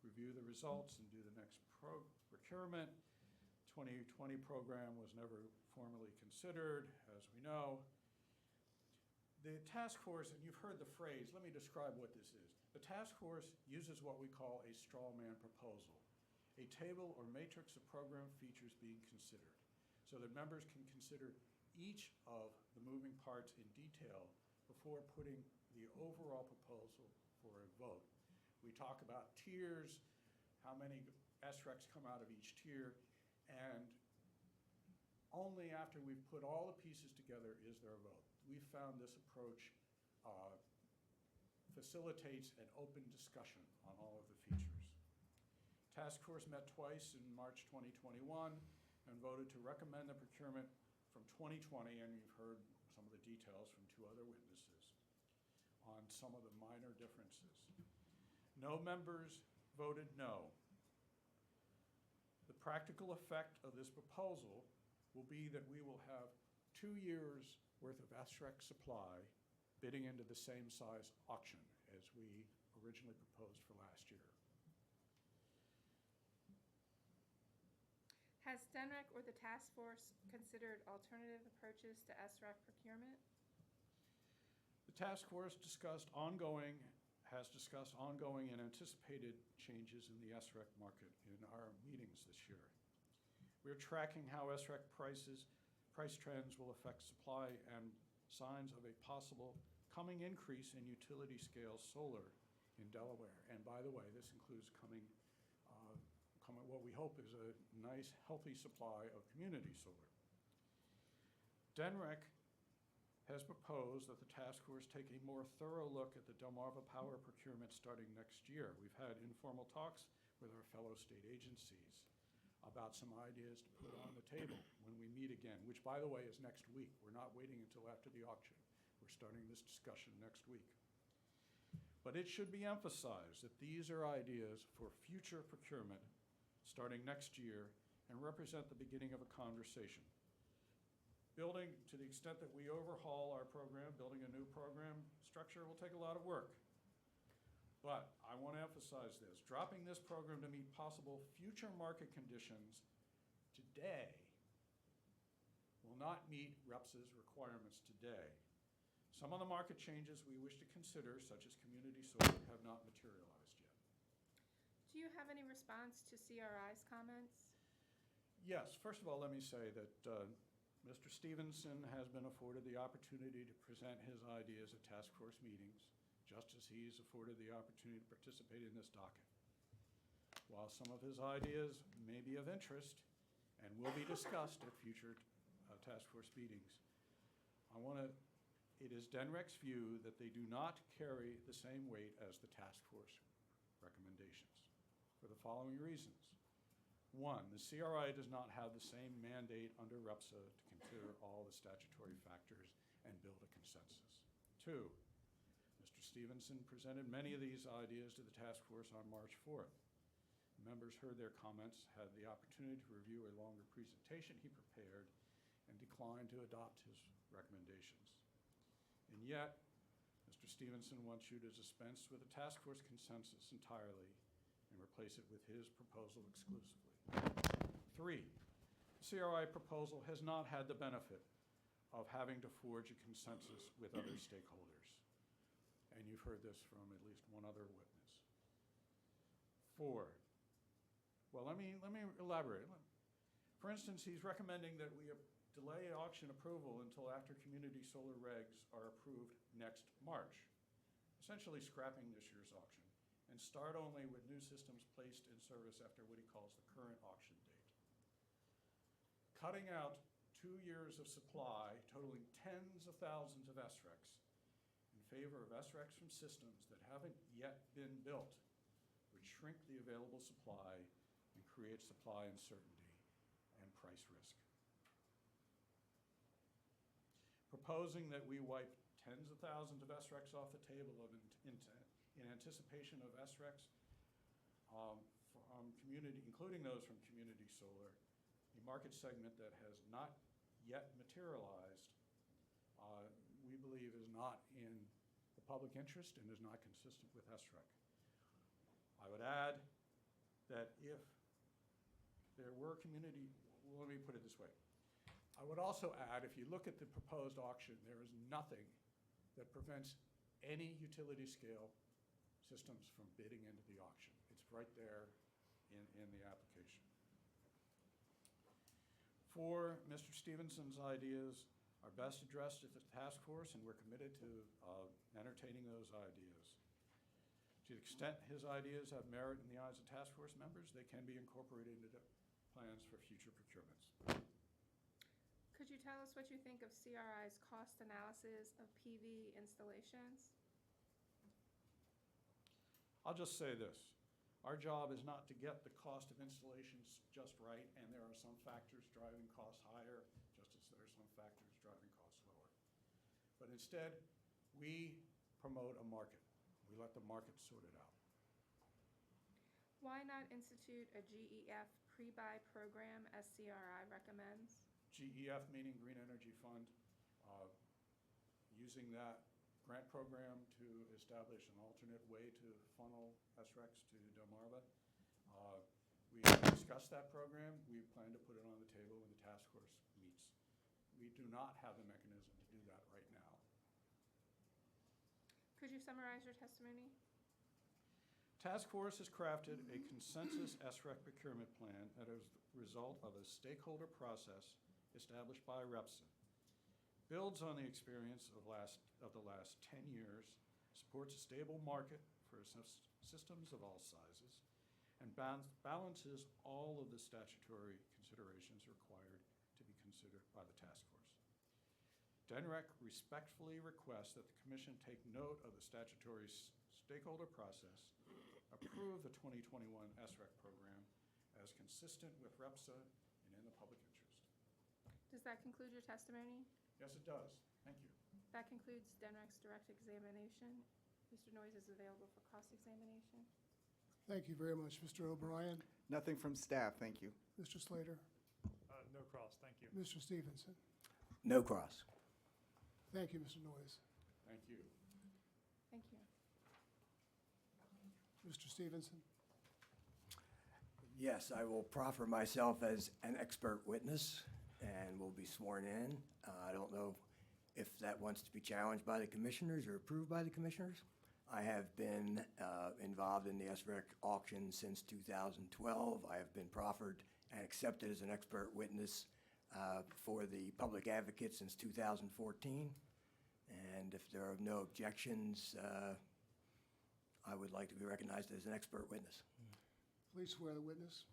review the results and do the next procurement. 2020 program was never formally considered, as we know. The task force, and you've heard the phrase, let me describe what this is. The task force uses what we call a straw man proposal, a table or matrix of program features being considered, so that members can consider each of the moving parts in detail before putting the overall proposal for a vote. We talk about tiers, how many SRECs come out of each tier, and only after we've put all the pieces together is there a vote. We've found this approach facilitates an open discussion on all of the features. Task force met twice in March 2021 and voted to recommend the procurement from 2020, and you've heard some of the details from two other witnesses on some of the minor differences. No members voted no. The practical effect of this proposal will be that we will have 2 years worth of SREC supply bidding into the same size auction as we originally proposed for last year. Has DENREC or the task force considered alternative approaches to SREC procurement? The task force has discussed ongoing and anticipated changes in the SREC market in our meetings this year. We're tracking how SREC price trends will affect supply and signs of a possible coming increase in utility-scale solar in Delaware. And by the way, this includes coming what we hope is a nice, healthy supply of community solar. DENREC has proposed that the task force take a more thorough look at the Delmarva Power procurement starting next year. We've had informal talks with our fellow state agencies about some ideas to put on the table when we meet again, which, by the way, is next week. We're not waiting until after the auction. We're starting this discussion next week. But it should be emphasized that these are ideas for future procurement starting next year and represent the beginning of a conversation. Building, to the extent that we overhaul our program, building a new program structure will take a lot of work. But I want to emphasize this. Dropping this program to meet possible future market conditions today will not meet REPS's requirements today. Some of the market changes we wish to consider, such as community solar, have not materialized yet. Do you have any response to CRI's comments? Yes, first of all, let me say that Mr. Stevenson has been afforded the opportunity to present his ideas at task force meetings, just as he's afforded the opportunity to participate in this docket. While some of his ideas may be of interest and will be discussed at future task force meetings, it is DENREC's view that they do not carry the same weight as the task force recommendations for the following reasons. One, the CRI does not have the same mandate under REPSA to consider all the statutory factors and build a consensus. Two, Mr. Stevenson presented many of these ideas to the task force on March 4th. Members heard their comments, had the opportunity to review a longer presentation he prepared, and declined to adopt his recommendations. And yet, Mr. Stevenson wants you to dispense with the task force consensus entirely and replace it with his proposal exclusively. Three, the CRI proposal has not had the benefit of having to forge a consensus with other stakeholders. And you've heard this from at least one other witness. Four, well, let me elaborate. For instance, he's recommending that we delay auction approval until after community solar regs are approved next March, essentially scrapping this year's auction, and start only with new systems placed in service after what he calls the current auction date. Cutting out 2 years of supply totaling tens of thousands of SRECs in favor of SRECs from systems that haven't yet been built would shrink the available supply and create supply uncertainty and price risk. Proposing that we wipe tens of thousands of SRECs off the table in anticipation of SRECs from community, including those from community solar, a market segment that has not yet materialized, we believe is not in the public interest and is not consistent with SREC. I would add that if there were let me put it this way. I would also add, if you look at the proposed auction, there is nothing that prevents any utility scale systems from bidding into the auction. It's right there in the application. Four, Mr. Stevenson's ideas are best addressed at the task force, and we're committed to entertaining those ideas. To the extent his ideas have merit in the eyes of task force members, they can be incorporated into plans for future procurements. Could you tell us what you think of CRI's cost analysis of PV installations? I'll just say this. Our job is not to get the cost of installations just right, and there are some factors driving costs higher, just as there are some factors driving costs lower. But instead, we promote a market. We let the market sort it out. Why not institute a GEF pre-buy program as CRI recommends? GEF meaning Green Energy Fund, using that grant program to establish an alternate way to funnel SRECs to Delmarva. We discussed that program. We plan to put it on the table when the task force meets. We do not have the mechanism to do that right now. Could you summarize your testimony? Task force has crafted a consensus SREC procurement plan that is the result of a stakeholder process established by REPSA. builds on the experience of the last 10 years, supports a stable market for systems of all sizes, and balances all of the statutory considerations required to be considered by the task force. DENREC respectfully requests that the Commission take note of the statutory stakeholder process, approve the 2021 SREC program as consistent with REPSA and in the public interest. Does that conclude your testimony? Yes, it does. Thank you. That concludes DENREC's direct examination. Mr. Noyes is available for cross-examination. Thank you very much, Mr. O'Brien. Nothing from staff, thank you. Mr. Slater, No cross, thank you. Mr. Stevenson. No cross. Thank you, Mr. Noyes. Thank you. Thank you. Mr. Stevenson. Yes, I will proffer myself as an expert witness and will be sworn in. I don't know if that wants to be challenged by the commissioners or approved by the commissioners. I have been involved in the SREC auction since 2012. I have been proffered and accepted as an expert witness for the public advocate since 2014. And if there are no objections, I would like to be recognized as an expert witness. Please swear the witness.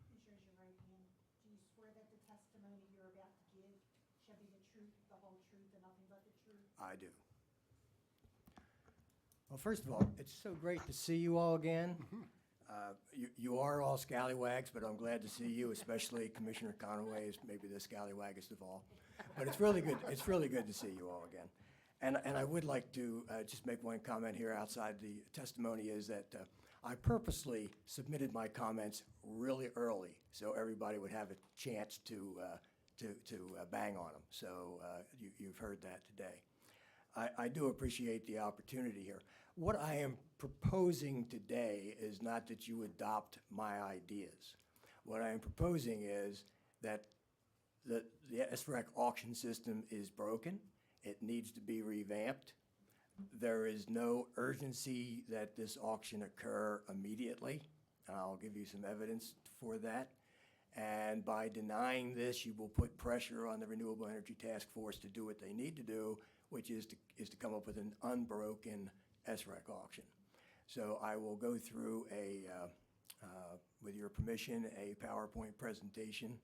Please raise your right hand. Do you swear that the testimony you're about to give shall be the truth, the whole truth, and nothing but the truth? I do. Well, first of all, it's so great to see you all again. You are all scallywags, but I'm glad to see you, especially Commissioner Conaway is maybe the scallywaggest of all. But it's really good. It's really good to see you all again. And I would like to just make one comment here outside the testimony is that I purposely submitted my comments really early so everybody would have a chance to bang on them. So you've heard that today. I do appreciate the opportunity here. What I am proposing today is not that you adopt my ideas. What I am proposing is that the SREC auction system is broken. It needs to be revamped. There is no urgency that this auction occur immediately. I'll give you some evidence for that. And by denying this, you will put pressure on the Renewable Energy Task Force to do what they need to do, which is to come up with an unbroken SREC auction. So I will go through with your permission, a PowerPoint presentation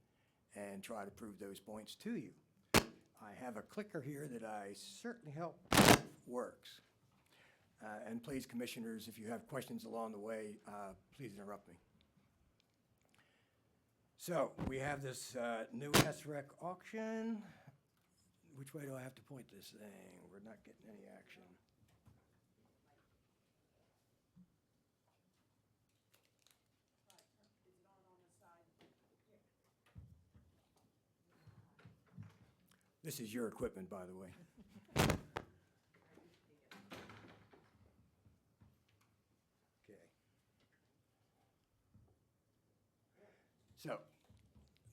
and try to prove those points to you. I have a clicker here that I certainly hope works. And please, commissioners, if you have questions along the way, please interrupt me. So we have this new SREC auction. Which way do I have to point this thing? We're not getting any action. This is your equipment, by the way. Okay. So,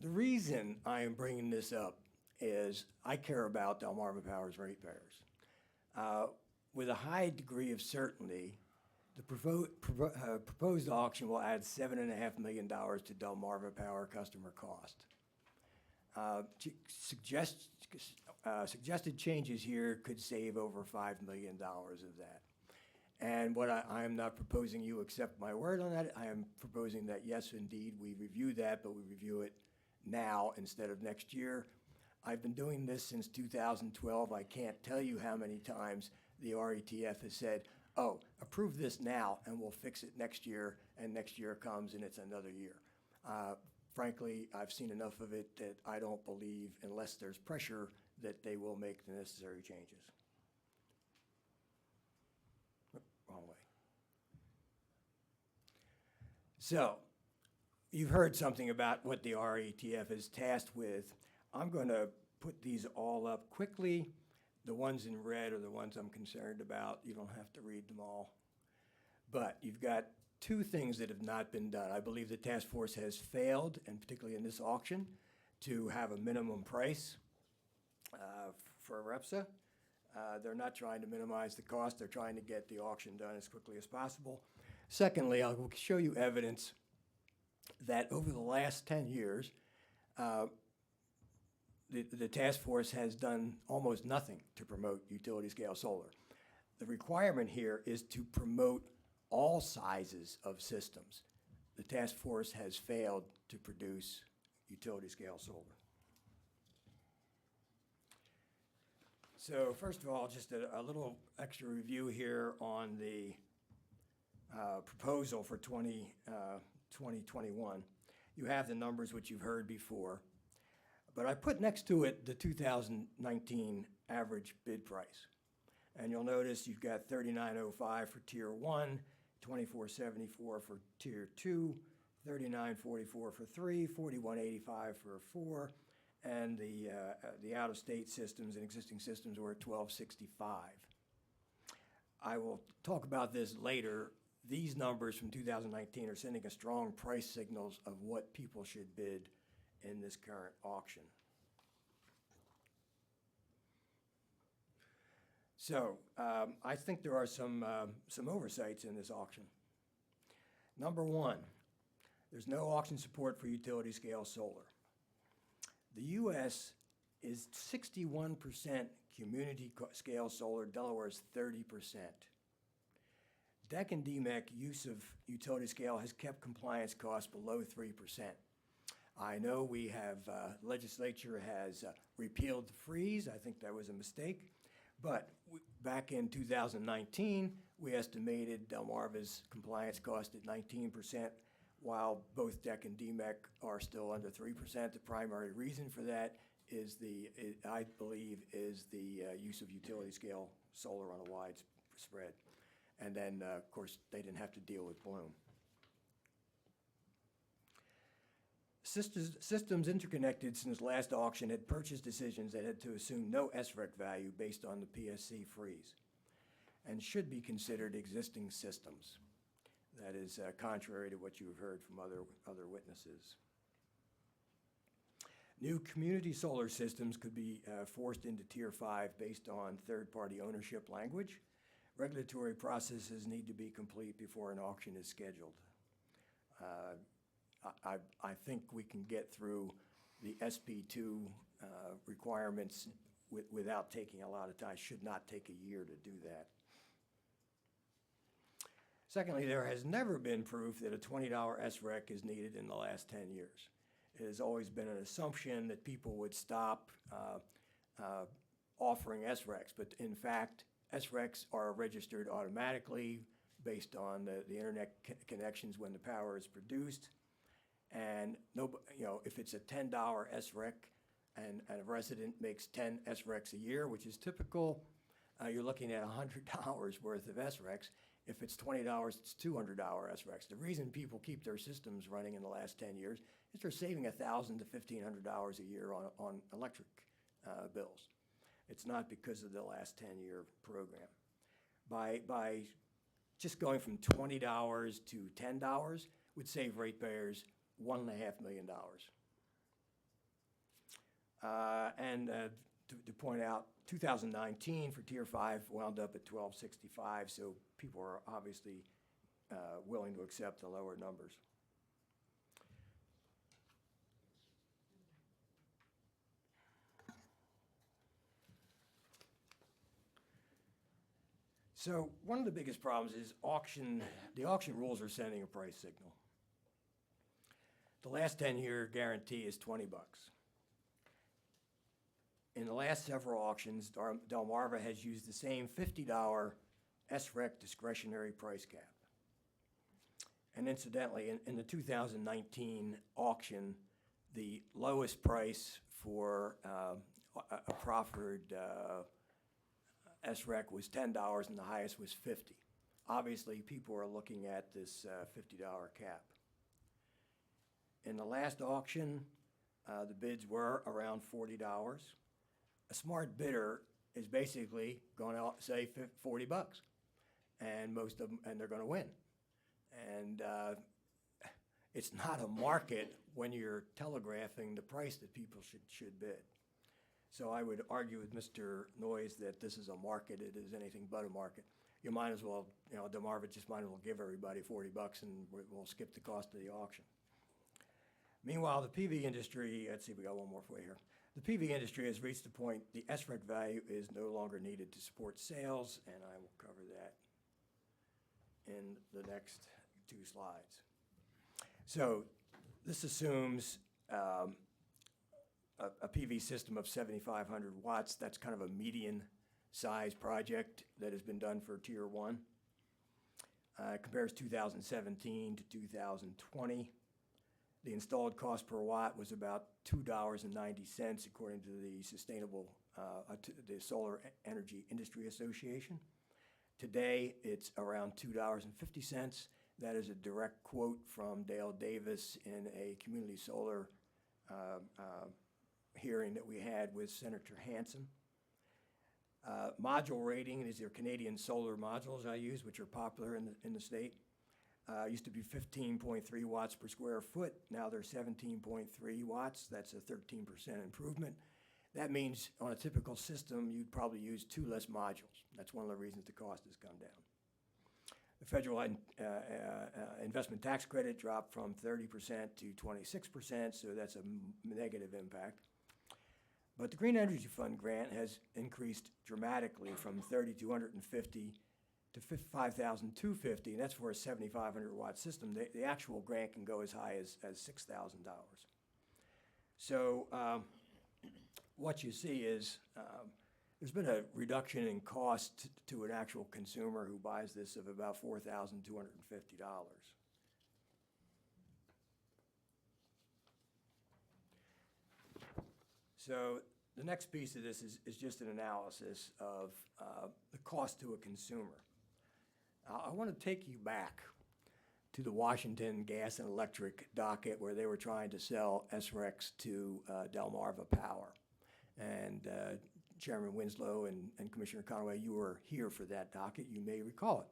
the reason I am bringing this up is I care about Delmarva Power's ratepayers. With a high degree of certainty, the proposed auction will add $7.5 million to Delmarva Power customer cost. Suggested changes here could save over $5 million of that. And what I am not proposing you accept my word on that. I am proposing that, yes, indeed, we review that, but we review it now instead of next year. I've been doing this since 2012. I can't tell you how many times the RETF has said, oh, approve this now and we'll fix it next year, and next year comes and it's another year. Frankly, I've seen enough of it that I don't believe, unless there's pressure, that they will make the necessary changes. Wrong way. So, you've heard something about what the RETF is tasked with. I'm going to put these all up quickly. The ones in red are the ones I'm concerned about. You don't have to read them all. But you've got two things that have not been done. I believe the task force has failed, and particularly in this auction, to have a minimum price for REPSA. They're not trying to minimize the cost. They're trying to get the auction done as quickly as possible. Secondly, I'll show you evidence that over the last 10 years, the task force has done almost nothing to promote utility-scale solar. The requirement here is to promote all sizes of systems. The task force has failed to produce utility-scale solar. So first of all, just a little extra review here on the proposal for 2021. You have the numbers which you've heard before, but I put next to it the 2019 average bid price. And you'll notice you've got $39.05 for Tier 1, $24.74 for Tier 2, $39.44 for 3, $41.85 for 4, and the out-of-state systems and existing systems were at $12.65. I will talk about this later. These numbers from 2019 are sending a strong price signals of what people should bid in this current auction. So I think there are some oversights in this auction. Number one, there's no auction support for utility-scale solar. The U.S. is 61% community-scale solar. Delaware is 30%. DEC and DMEC use of utility scale has kept compliance costs below 3%. I know we have, legislature has repealed the freeze. I think that was a mistake. But back in 2019, we estimated Delmarva's compliance cost at 19%, while both DEC and DMEC are still under 3%. The primary reason for that is I believe, is the use of utility scale solar on a wide spread. And then, of course, they didn't have to deal with Bloom. Systems interconnected since last auction had purchase decisions that had to assume no SREC value based on the PSC freeze and should be considered existing systems. That is contrary to what you have heard from other witnesses. New community solar systems could be forced into Tier 5 based on third-party ownership language. Regulatory processes need to be complete before an auction is scheduled. I think we can get through the SP2 requirements without taking a lot of time. Should not take a year to do that. Secondly, there has never been proof that a $20 SREC is needed in the last 10 years. It has always been an assumption that people would stop offering SRECs, but in fact, SRECs are registered automatically based on the internet connections when the power is produced. And if it's a $10 SREC and a resident makes 10 SRECs a year, which is typical, you're looking at $100 worth of SRECs. If it's $20, it's $200 SRECs. The reason people keep their systems running in the last 10 years is they're saving $1,000 to $1,500 a year on electric bills. It's not because of the last 10-year program. By just going from $20 to $10 would save ratepayers $1.5 million. To point out, 2019 for Tier 5 wound up at $12.65, so people are obviously willing to accept the lower numbers. So one of the biggest problems is the auction rules are sending a price signal. The last 10-year guarantee is $20. In the last several auctions, Delmarva has used the same $50 SREC discretionary price cap. And incidentally, in the 2019 auction, the lowest price for a proffered SREC was $10 and the highest was $50. Obviously, people are looking at this $50 cap. In the last auction, the bids were around $40. A smart bidder is basically going to say $40, and most of them, and they're going to win. And it's not a market when you're telegraphing the price that people should bid. So I would argue with Mr. Noyes that this is a market. It is anything but a market. You might as well, Delmarva just might as well give everybody $40 and we'll skip the cost of the auction. Meanwhile, the PV industry, let's see, we got one more for you here. The PV industry has reached the point the SREC value is no longer needed to support sales, and I will cover that in the next 2 slides. So this assumes a PV system of 7,500 watts. That's kind of a median size project that has been done for Tier 1. Compares 2017 to 2020. The installed cost per watt was about $2.90 according to the Solar Energy Industry Association. Today, it's around $2.50. That is a direct quote from Dale Davis in a community solar hearing that we had with Senator Hansen. Module rating, these are Canadian solar modules I use, which are popular in the state. Used to be 15.3 watts per square foot. Now they're 17.3 watts. That's a 13% improvement. That means on a typical system, you'd probably use 2 less modules. That's one of the reasons the cost has come down. The federal investment tax credit dropped from 30% to 26%, so that's a negative impact. But the Green Energy Fund grant has increased dramatically from $3,250 to $5,250, and that's for a 7,500 watt system. The actual grant can go as high as $6,000. So what you see is there's been a reduction in cost to an actual consumer who buys this of about $4,250. So the next piece of this is just an analysis of the cost to a consumer. I want to take you back to the Washington Gas and Electric docket where they were trying to sell SRECs to Delmarva Power. And Chairman Winslow and Commissioner Conaway, you were here for that docket. You may recall it.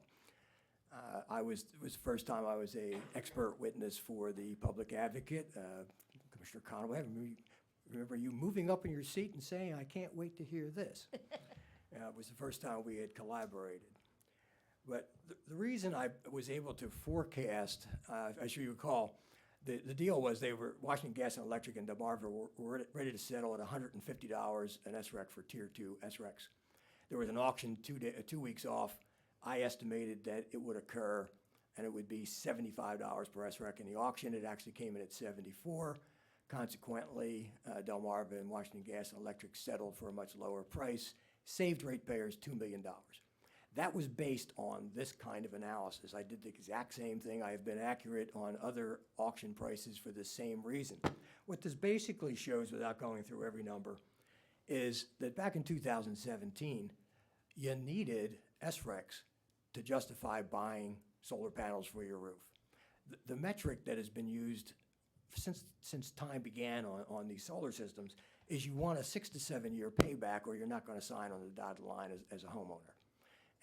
It was the first time I was an expert witness for the public advocate. Commissioner Conaway, I remember you moving up in your seat and saying, "I can't wait to hear this." It was the first time we had collaborated. But the reason I was able to forecast, as you recall, the deal was Washington Gas and Electric and Delmarva were ready to settle at $150 an SREC for Tier 2 SRECs. There was an auction 2 weeks off. I estimated that it would occur and it would be $75 per SREC in the auction. It actually came in at $74. Consequently, Delmarva and Washington Gas and Electric settled for a much lower price, saved ratepayers $2 million. That was based on this kind of analysis. I did the exact same thing. I have been accurate on other auction prices for the same reason. What this basically shows, without going through every number, is that back in 2017, you needed SRECs to justify buying solar panels for your roof. The metric that has been used since time began on these solar systems is you want a 6 to 7 year payback or you're not going to sign on the dotted line as a homeowner.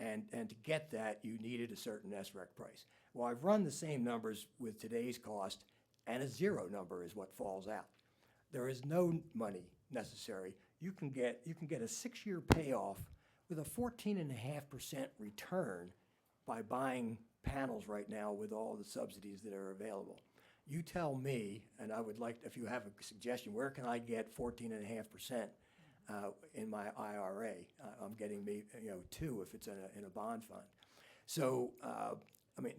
And to get that, you needed a certain SREC price. Well, I've run the same numbers with today's cost, and a 0 number is what falls out. There is no money necessary. You can get a 6 year payoff with a 14.5% return by buying panels right now with all the subsidies that are available. You tell me, and I would like, if you have a suggestion, where can I get 14.5% in my IRA? I'm getting 2 if it's in a bond fund. So,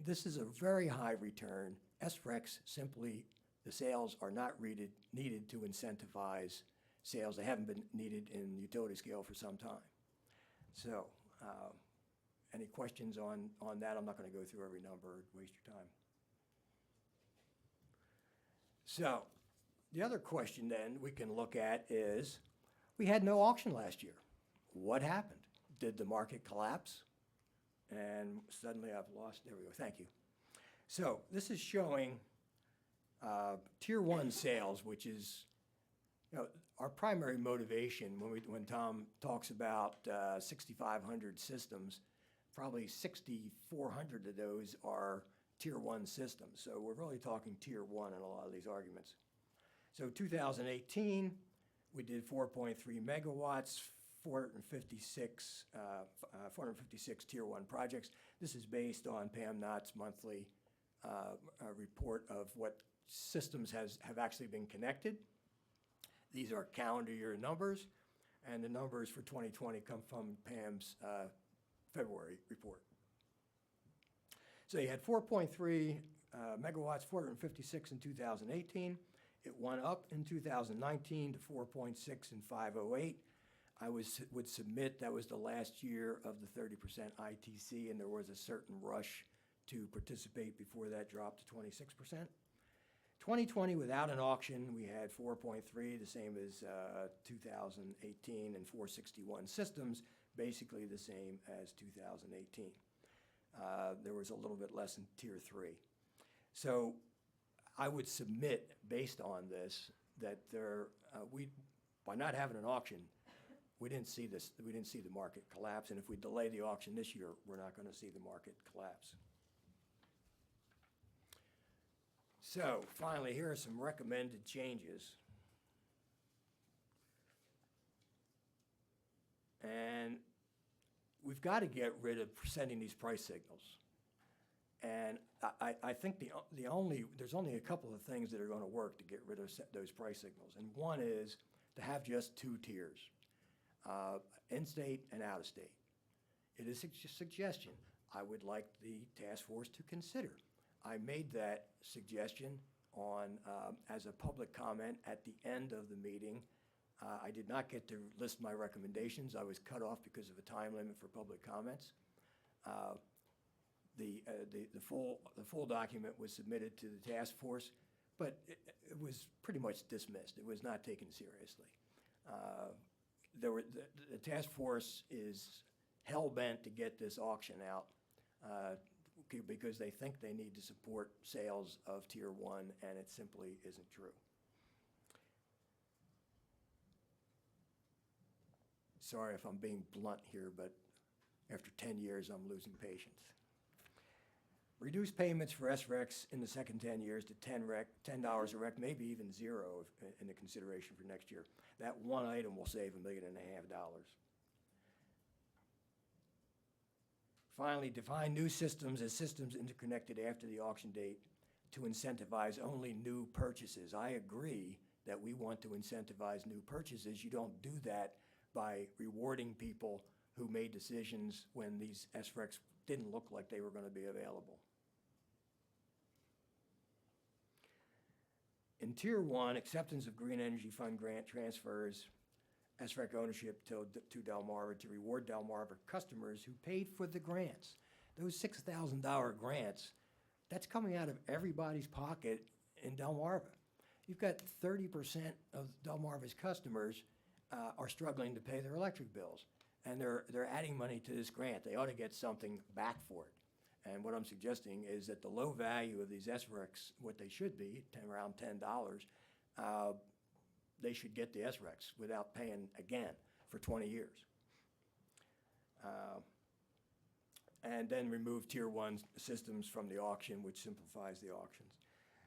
this is a very high return. SRECs simply, the sales are not needed to incentivize sales. They haven't been needed in utility scale for some time. So, any questions on that? I'm not going to go through every number or waste your time. So, the other question then we can look at is, we had no auction last year. What happened? Did the market collapse? And suddenly I've lost, there we go, thank you. So this is showing Tier 1 sales, which is our primary motivation when Tom talks about 6,500 systems, probably 6,400 of those are Tier 1 systems. So we're really talking Tier 1 in a lot of these arguments. So 2018, we did 4.3 megawatts, 456 Tier 1 projects. This is based on Pam Knott's monthly report of what systems have actually been connected. These are calendar year numbers, and the numbers for 2020 come from Pam's February report. So you had 4.3 megawatts, 456 in 2018. It went up in 2019 to 4.6 in 508. I would submit that was the last year of the 30% ITC, and there was a certain rush to participate before that dropped to 26%. 2020, without an auction, we had 4.3, the same as 2018, and 461 systems, basically the same as 2018. There was a little bit less in Tier 3. So I would submit, based on this, that by not having an auction, we didn't see the market collapse, and if we delay the auction this year, we're not going to see the market collapse. So finally, here are some recommended changes. And we've got to get rid of sending these price signals. And I think there's only a couple of things that are going to work to get rid of those price signals. And one is to have just 2 tiers, in-state and out-of-state. It is a suggestion I would like the task force to consider. I made that suggestion as a public comment at the end of the meeting. I did not get to list my recommendations. I was cut off because of a time limit for public comments. The full document was submitted to the task force, but it was pretty much dismissed. It was not taken seriously. The task force is hell-bent to get this auction out because they think they need to support sales of Tier 1, and it simply isn't true. Sorry if I'm being blunt here, but after 10 years, I'm losing patience. Reduce payments for SRECs in the second 10 years to $10 a rec, maybe even $0 in the consideration for next year. That one item will save $1.5 million. Finally, define new systems as systems interconnected after the auction date to incentivize only new purchases. I agree that we want to incentivize new purchases. You don't do that by rewarding people who made decisions when these SRECs didn't look like they were going to be available. In Tier 1, acceptance of Green Energy Fund grant transfers SREC ownership to Delmarva to reward Delmarva customers who paid for the grants. Those $6,000 grants, that's coming out of everybody's pocket in Delmarva. You've got 30% of Delmarva's customers are struggling to pay their electric bills, and they're adding money to this grant. They ought to get something back for it. And what I'm suggesting is that the low value of these SRECs, what they should be, around $10, they should get the SRECs without paying again for 20 years. And then remove Tier 1 systems from the auction, which simplifies the auctions.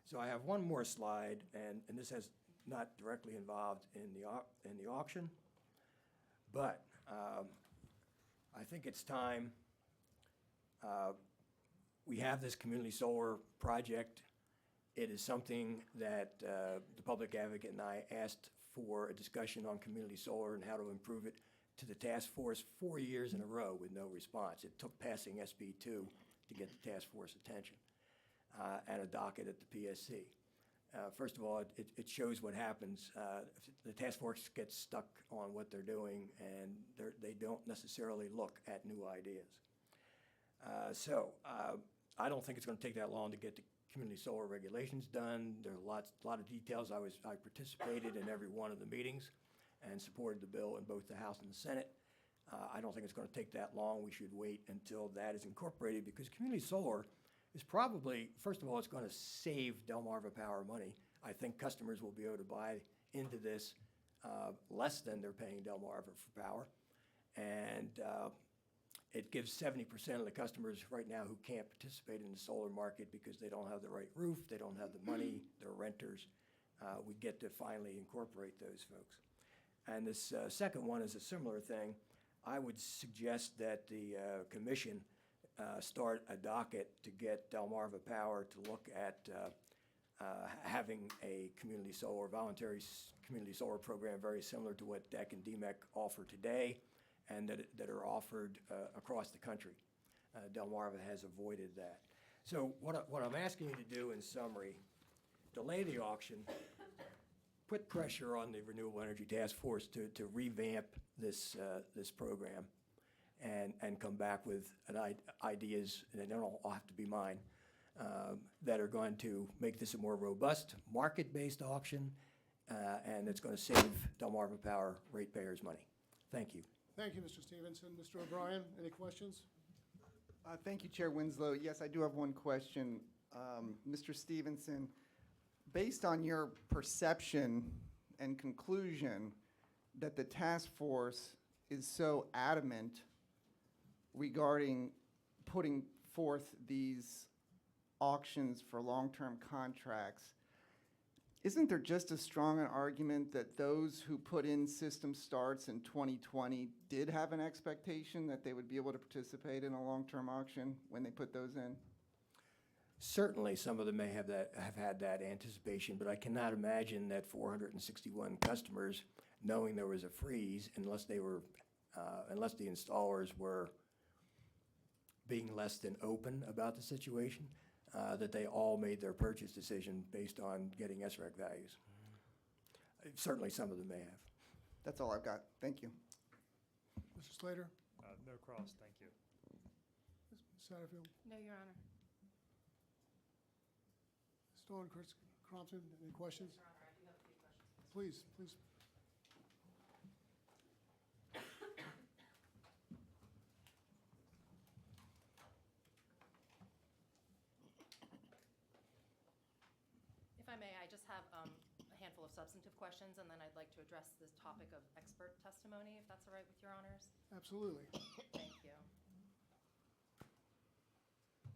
So I have one more slide, and this has not directly involved in the auction, but I think it's time. We have this community solar project. It is something that the public advocate and I asked for a discussion on community solar and how to improve it to the task force 4 years in a row with no response. It took passing SB 2 to get the task force attention and a docket at the PSC. First of all, it shows what happens. The task force gets stuck on what they're doing, and they don't necessarily look at new ideas. I don't think it's going to take that long to get the community solar regulations done. There are a lot of details. I participated in every one of the meetings and supported the bill in both the House and the Senate. I don't think it's going to take that long. We should wait until that is incorporated, because community solar is probably, first of all, it's going to save Delmarva Power money. I think customers will be able to buy into this less than they're paying Delmarva for power. And it gives 70% of the customers right now who can't participate in the solar market because they don't have the right roof, they don't have the money, they're renters. We get to finally incorporate those folks. And this second one is a similar thing. I would suggest that the commission start a docket to get Delmarva Power to look at having a community solar, community solar program very similar to what DEC and DMEC offer today and that are offered across the country. Delmarva has avoided that. So what I'm asking you to do in summary, delay the auction, put pressure on the Renewable Energy Task Force to revamp this program and come back with ideas, and they don't all have to be mine, that are going to make this a more robust, market-based auction, and it's going to save Delmarva Power ratepayers money. Thank you. Thank you, Mr. Stevenson. Mr. O'Brien, any questions? Thank you, Chair Winslow. Yes, I do have one question. Mr. Stevenson, based on your perception and conclusion that the task force is so adamant regarding putting forth these auctions for long-term contracts, isn't there just as strong an argument that those who put in system starts in 2020 did have an expectation that they would be able to participate in a long-term auction when they put those in? Certainly, some of them may have had that anticipation, but I cannot imagine that 461 customers, knowing there was a freeze, unless the installers were being less than open about the situation, that they all made their purchase decision based on getting SREC values. Certainly, some of them may have. That's all I've got. Thank you. Mr. Slater? No cross, thank you. Ms. Satterfield? No, Your Honor. Ms. Dawn, Chris Crompton, any questions? Please, please. If I may, I just have a handful of substantive questions, and then I'd like to address this topic of expert testimony, if that's all right with your honors. Absolutely. Thank you.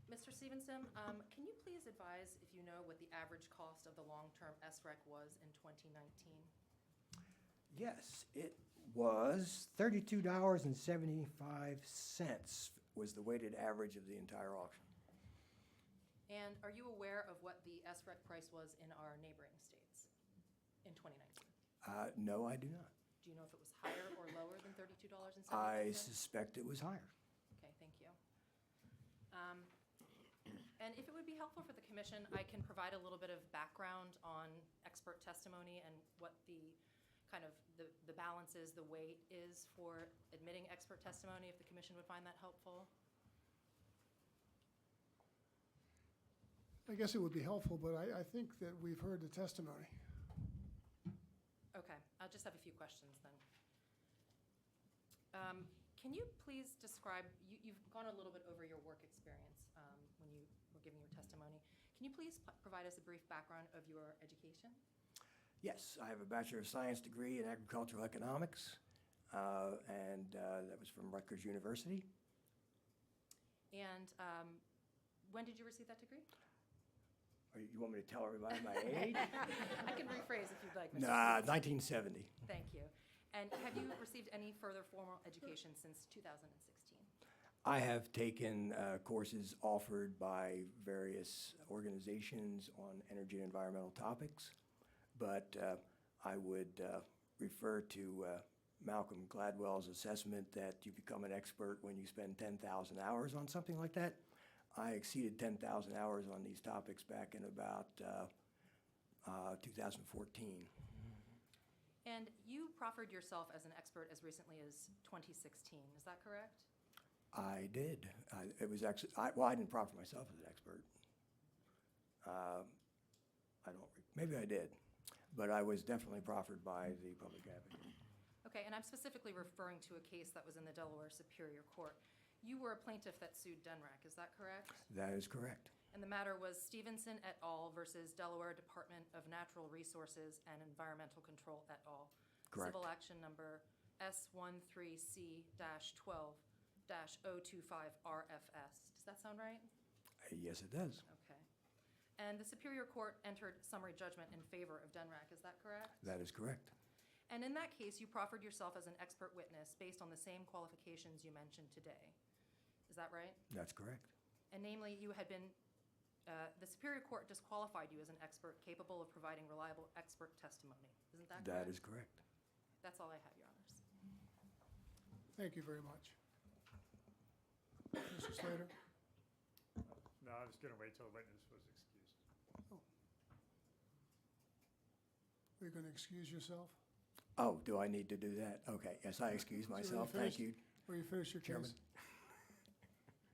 Mr. Stevenson, can you please advise if you know what the average cost of the long-term SREC was in 2019? Yes, it was $32.75 was the weighted average of the entire auction. And are you aware of what the SREC price was in our neighboring states in 2019? No, I do not. Do you know if it was higher or lower than $32.75? I suspect it was higher. Okay, thank you. And if it would be helpful for the commission, I can provide a little bit of background on expert testimony and what the kind of the balance is, the weight is for admitting expert testimony, if the commission would find that helpful. I guess it would be helpful, but I think that we've heard the testimony. Okay, I'll just have a few questions then. Can you please describe, you've gone a little bit over your work experience when you were giving your testimony. Can you please provide us a brief background of your education? Yes, I have a Bachelor of Science degree in Agricultural Economics, and that was from Rutgers University. And when did you receive that degree? You want me to tell everybody my age? I can rephrase if you'd like, Mr. Nah, Stevenson. 1970. Thank you. And have you received any further formal education since 2016? I have taken courses offered by various organizations on energy and environmental topics, but I would refer to Malcolm Gladwell's assessment that you become an expert when you spend 10,000 hours on something like that. I exceeded 10,000 hours on these topics back in about 2014. And you proffered yourself as an expert as recently as 2016, is that correct? I did. It was actually, well, I didn't proffer myself as an expert. Maybe I did, but I was definitely proffered by the public advocate. Okay, and I'm specifically referring to a case that was in the Delaware Superior Court. You were a plaintiff that sued DENRAC, is that correct? That is correct. And the matter was Stevenson et al. Versus Delaware Department of Natural Resources and Environmental Control et al. Correct. Civil action number S13C-12-025-RFS. Does that sound right? Yes, it does. Okay. And the Superior Court entered summary judgment in favor of DENRAC, is that correct? That is correct. And in that case, you proffered yourself as an expert witness based on the same qualifications you mentioned today. Is that right? That's correct. And namely, you had been The Superior Court disqualified you as an expert capable of providing reliable expert testimony. Isn't that correct? That is correct. That's all I have, Your Honors. Thank you very much. Mr. Slater? No, I was going to wait till the witness was excused. You're going to excuse yourself? Oh, do I need to do that? Okay, yes, I excuse myself. Thank you. Or you finish your Chairman. case?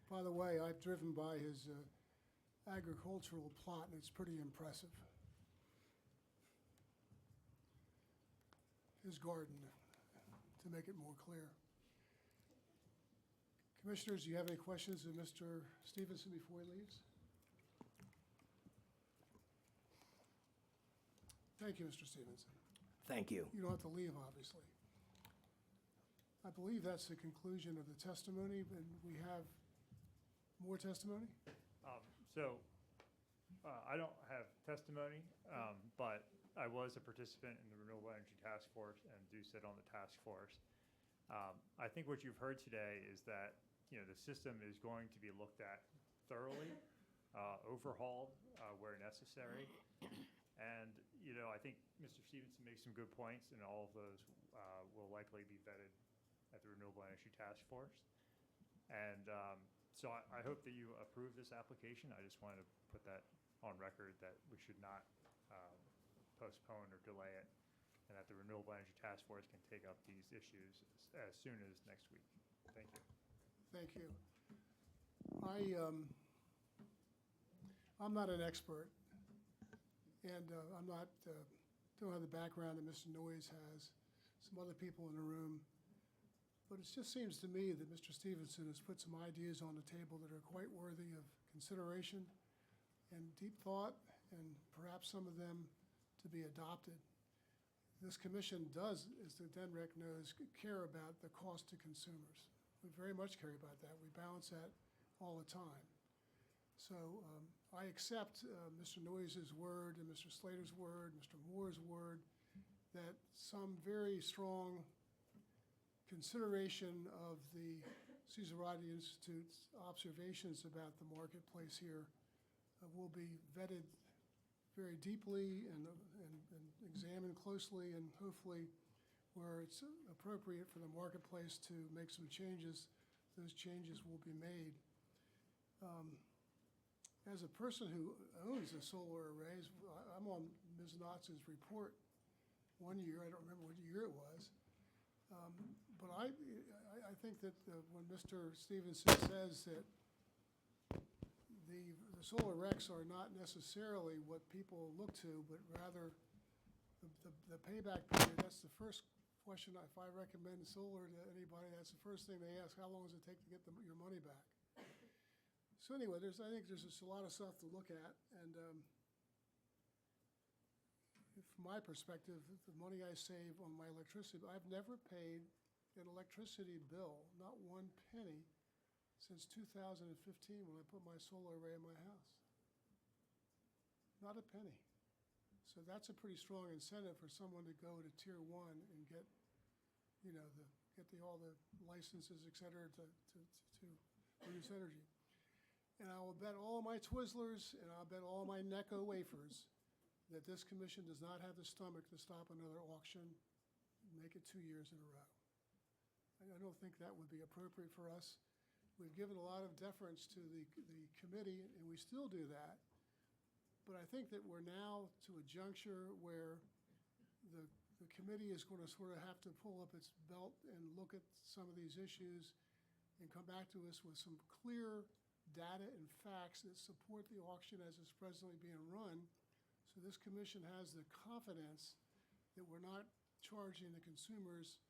By the way, I've driven by his agricultural plot, and it's pretty impressive. His garden, to make it more clear. Commissioners, do you have any questions of Mr. Stevenson before he leaves? Thank you, Mr. Stevenson. Thank you. You don't have to leave, obviously. I believe that's the conclusion of the testimony, and we have more testimony? I don't have testimony, but I was a participant in the Renewable Energy Task Force and do sit on the task force. I think what you've heard today is that, the system is going to be looked at thoroughly, overhauled where necessary. And, I think Mr. Stevenson makes some good points, and all of those will likely be vetted at the Renewable Energy Task Force. And so I hope that you approve this application. I just wanted to put that on record that we should not postpone or delay it, and that the Renewable Energy Task Force can take up these issues as soon as next week. Thank you. Thank you. I'm not an expert, and I'm not, don't have the background that Mr. Noyes has, some other people in the room. But it just seems to me that Mr. Stevenson has put some ideas on the table that are quite worthy of consideration and deep thought, and perhaps some of them to be adopted. This commission does, as the DENREC knows, care about the cost to consumers. We very much care about that. We balance that all the time. So I accept Mr. Noyes' word and Mr. Slater's word, Mr. Moore's word, that some very strong consideration of the Caesaraudy Institute's observations about the marketplace here will be vetted very deeply and examined closely, and hopefully where it's appropriate for the marketplace to make some changes, those changes will be made. As a person who owns the solar arrays, I'm on Ms. Knotz's report one year. I don't remember what year it was. But I think that when Mr. Stevenson says that the solar RECs are not necessarily what people look to, but rather the payback period, that's the first question. If I recommend solar to anybody, that's the first thing they ask: how long does it take to get your money back? So anyway, I think there's just a lot of stuff to look at, and from my perspective, the money I save on my electricity, I've never paid an electricity bill, not one penny, since 2015 when I put my solar array in my house. Not a penny. So that's a pretty strong incentive for someone to go to Tier 1 and get, all the licenses, et cetera, to produce energy. And I will bet all my Twizzlers and I'll bet all my Necco wafers that this commission does not have the stomach to stop another auction and make it 2 years in a row. I don't think that would be appropriate for us. We've given a lot of deference to the committee, and we still do that. But I think that we're now to a juncture where the committee is going to sort of have to pull up its belt and look at some of these issues and come back to us with some clear data and facts that support the auction as it's presently being run. So this commission has the confidence that we're not charging the consumers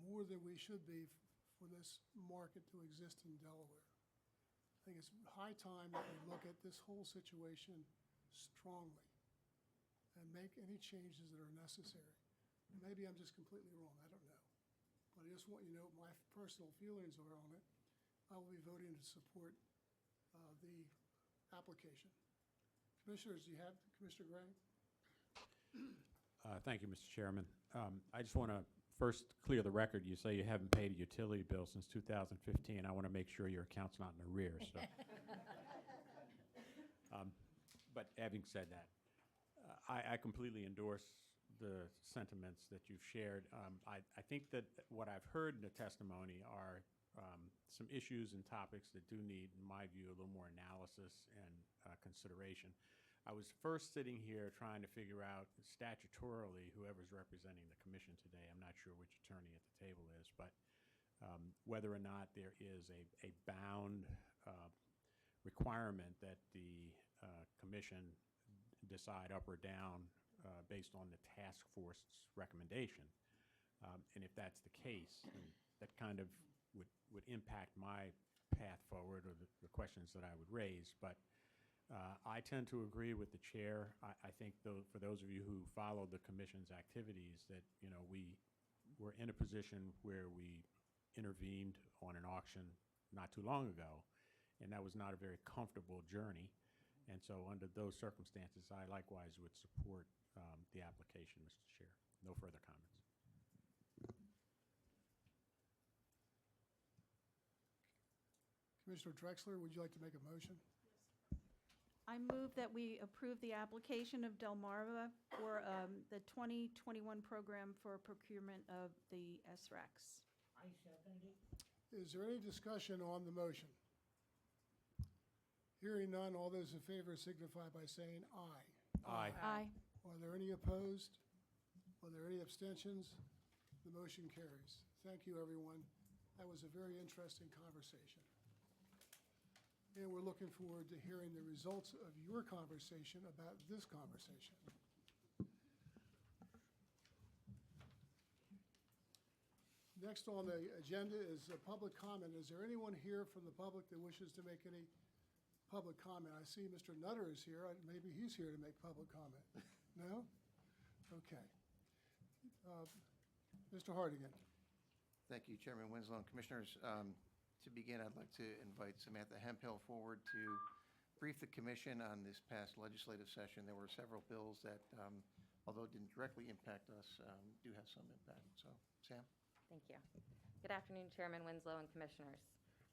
more than we should be for this market to exist in Delaware. I think it's high time that we look at this whole situation strongly and make any changes that are necessary. Maybe I'm just completely wrong, I don't know. But I just want you to know what my personal feelings are on it. I will be voting to support the application. Commissioners, do you have Commissioner Gray? Thank you, Mr. Chairman. I just want to first clear the record. You say you haven't paid a utility bill since 2015. I want to make sure your account's not in arrears. So. Having said that, I completely endorse the sentiments that you've shared. I think that what I've heard in the testimony are some issues and topics that do need, in my view, a little more analysis and consideration. I was first sitting here trying to figure out statutorily whoever's representing the commission today. I'm not sure which attorney at the table is, but whether or not there is a bound requirement that the commission decide up or down based on the task force's recommendation. And if that's the case, then that kind of would impact my path forward or the questions that I would raise. But I tend to agree with the chair. I think for those of you who follow the commission's activities, that we were in a position where we intervened on an auction not too long ago, and that was not a very comfortable journey. And so under those circumstances, I likewise would support the application, Mr. Chair. No further comments. Commissioner Drexler, would you like to make a motion? I move that we approve the application of Delmarva for the 2021 program for procurement of the SRECs. I second it. Is there any discussion on the motion? Hearing none, all those in favor signify by saying aye. Aye. Aye. Are there any opposed? Are there any abstentions? The motion carries. Thank you, everyone. That was a very interesting conversation. And we're looking forward to hearing the results of your conversation about this conversation. Next on the agenda is a public comment. Is there anyone here from the public that wishes to make any public comment? I see Mr. Nutter is here. Maybe he's here to make public comment. No? Okay. Mr. Hardigan. Thank you, Chairman Winslow and Commissioners. To begin, I'd like to invite Samantha Hemphill forward to brief the Commission on this past legislative session. There were several bills that, although didn't directly impact us, do have some impact. So, Sam? Thank you. Good afternoon, Chairman Winslow and Commissioners.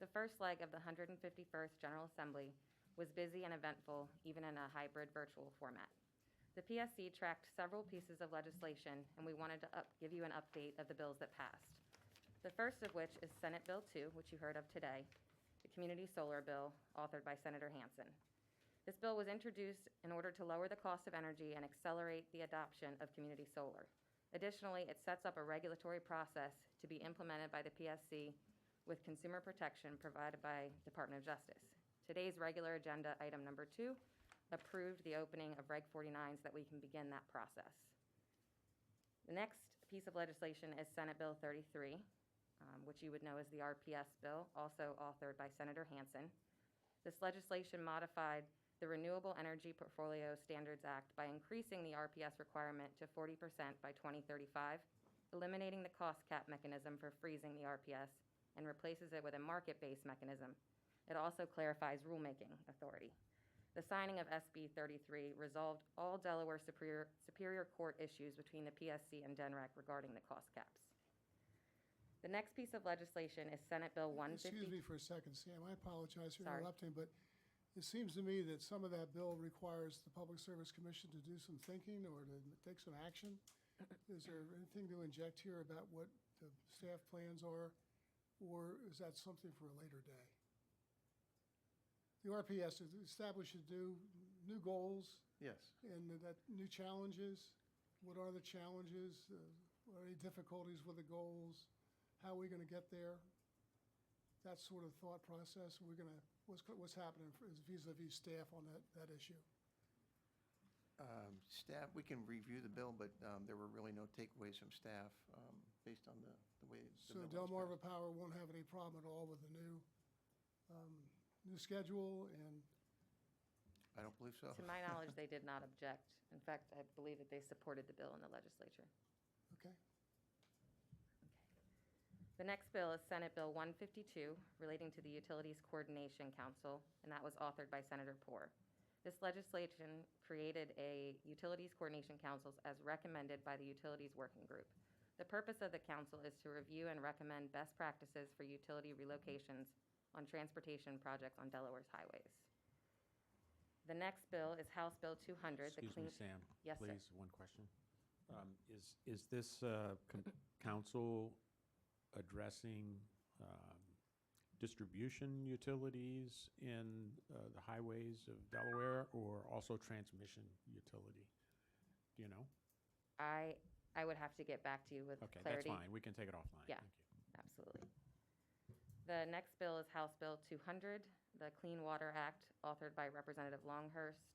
The first leg of the 151st General Assembly was busy and eventful, even in a hybrid virtual format. The PSC tracked several pieces of legislation, and we wanted to give you an update of the bills that passed. The first of which is Senate Bill 2, which you heard of today, the Community Solar Bill, authored by Senator Hansen. This bill was introduced in order to lower the cost of energy and accelerate the adoption of community solar. Additionally, it sets up a regulatory process to be implemented by the PSC with consumer protection provided by Department of Justice. Today's regular agenda item number 2 approved the opening of Reg 49s so that we can begin that process. The next piece of legislation is Senate Bill 33, which you would know as the RPS bill, also authored by Senator Hansen. This legislation modified the Renewable Energy Portfolio Standards Act by increasing the RPS requirement to 40% by 2035, eliminating the cost cap mechanism for freezing the RPS, and replaces it with a market-based mechanism. It also clarifies rulemaking authority. The signing of SB 33 resolved all Delaware Superior Court issues between the PSC and DNREC regarding the cost caps. The next piece of legislation is Senate Bill 150. Excuse me for a second, Sam. I apologize for Sorry. interrupting, but it seems to me that some of that bill requires the Public Service Commission to do some thinking or to take some action. Is there anything to inject here about what the staff plans are, or is that something for a later day? The RPS establishes new goals. Yes. And that new challenges. What are the challenges? What are any difficulties with the goals? How are we going to get there? That sort of thought process. What's happening vis-a-vis staff on that issue? Staff, we can review the bill, but there were really no takeaways from staff based on the way the So bill was Delmarva passed. Power won't have any problem at all with the new schedule, and I don't believe so. To my knowledge, they did not object. In fact, I believe that they supported the bill in the legislature. okay. The next bill is Senate Bill 152, relating to the Utilities Coordination Council, and that was authored by Senator Poore. This legislation created a Utilities Coordination Council as recommended by the Utilities Working Group. The purpose of the council is to review and recommend best practices for utility relocations on transportation projects on Delaware's highways. The next bill is House Bill 200. the Excuse me, clean- Sam. Yes, sir. Please, one question. Is this council addressing distribution utilities in the highways of Delaware, or also transmission utility? Do you know? I would have to get back to you with Okay, clarity. that's fine. We can take it offline. Yeah. Thank you. Absolutely. The next bill is House Bill 200, the Clean Water Act, authored by Representative Longhurst.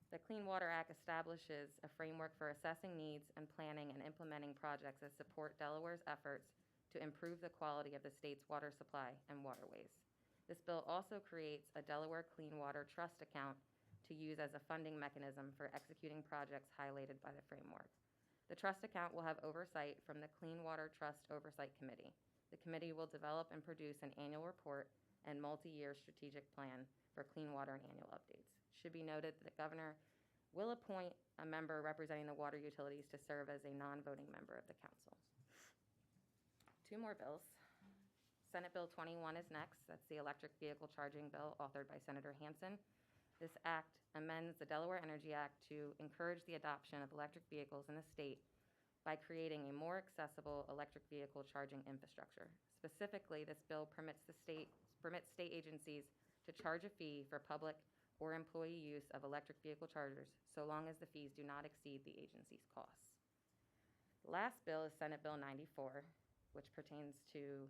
The Clean Water Act establishes a framework for assessing needs and planning and implementing projects that support Delaware's efforts to improve the quality of the state's water supply and waterways. This bill also creates a Delaware Clean Water Trust account to use as a funding mechanism for executing projects highlighted by the framework. The trust account will have oversight from the Clean Water Trust Oversight Committee. The committee will develop and produce an annual report and multi-year strategic plan for clean water and annual updates. Should be noted that the governor will appoint a member representing the water utilities to serve as a non-voting member of the council. Two more bills. Senate Bill 21 is next. That's the electric vehicle charging bill authored by Senator Hansen. This act amends the Delaware Energy Act to encourage the adoption of electric vehicles in the state by creating a more accessible electric vehicle charging infrastructure. Specifically, this bill permits state agencies to charge a fee for public or employee use of electric vehicle chargers, so long as the fees do not exceed the agency's costs. The last bill is Senate Bill 94, which pertains to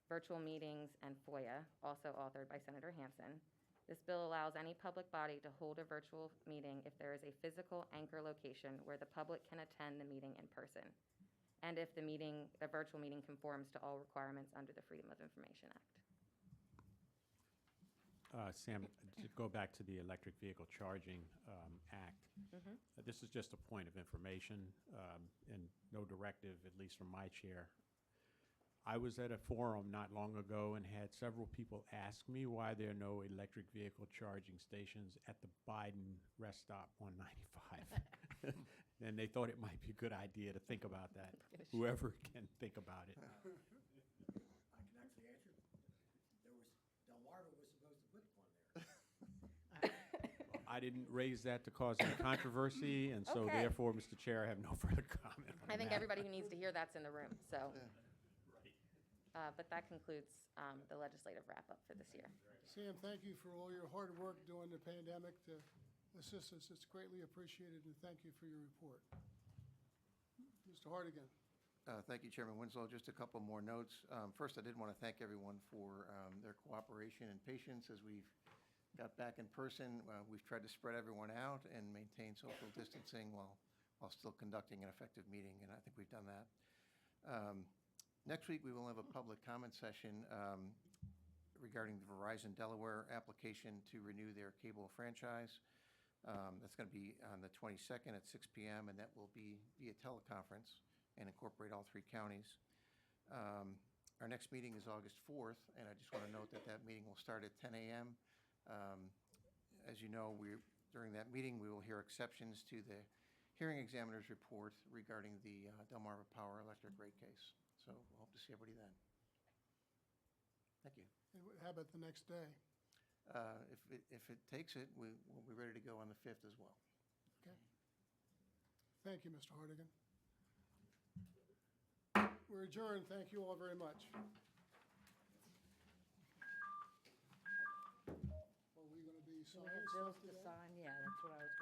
virtual meetings and FOIA, also authored by Senator Hansen. This bill allows any public body to hold a virtual meeting if there is a physical anchor location where the public can attend the meeting in person, and if the virtual meeting conforms to all requirements under the Freedom of Information Act. Sam, to go back to the Electric Vehicle Charging Act, this is just a point of information and no directive, at least from my chair. I was at a forum not long ago and had several people ask me why there are no electric vehicle charging stations at the Biden rest stop on 95. And they thought it might be a good idea to think about that, whoever can think about it. I can actually answer. Delmarva was supposed to put one there. I didn't raise that to cause any controversy, and so Okay. therefore, Mr. Chair, I have no further comment on I think that. everybody who needs to hear that's in the room, so. But that concludes the legislative wrap-up for this year. Sam, thank you for all your hard work during the pandemic to assist us. It's greatly appreciated, and thank you for your report. Mr. Hardigan. Thank you, Chairman Winslow. Just a couple more notes. First, I did want to thank everyone for their cooperation and patience as we've got back in person. We've tried to spread everyone out and maintain social distancing while still conducting an effective meeting, and I think we've done that. Next week, we will have a public comment session regarding the Verizon Delaware application to renew their cable franchise. That's going to be on the 22nd at 6 p.m., and that will be via teleconference and incorporate all three counties. Our next meeting is August 4th, and I just want to note that that meeting will start at 10 a.m. As you know, during that meeting, we will hear exceptions to the hearing examiner's report regarding the Delmarva Power Electric rate case. So we'll hope to see everybody then. Thank you. And how about the next day? If it takes it, we'll be ready to go on the 5th as well. Okay. Thank you, Mr. Hardigan. We're adjourned. Thank you all very much. Are we going to be signing stuff today? sign, yeah, that's what I was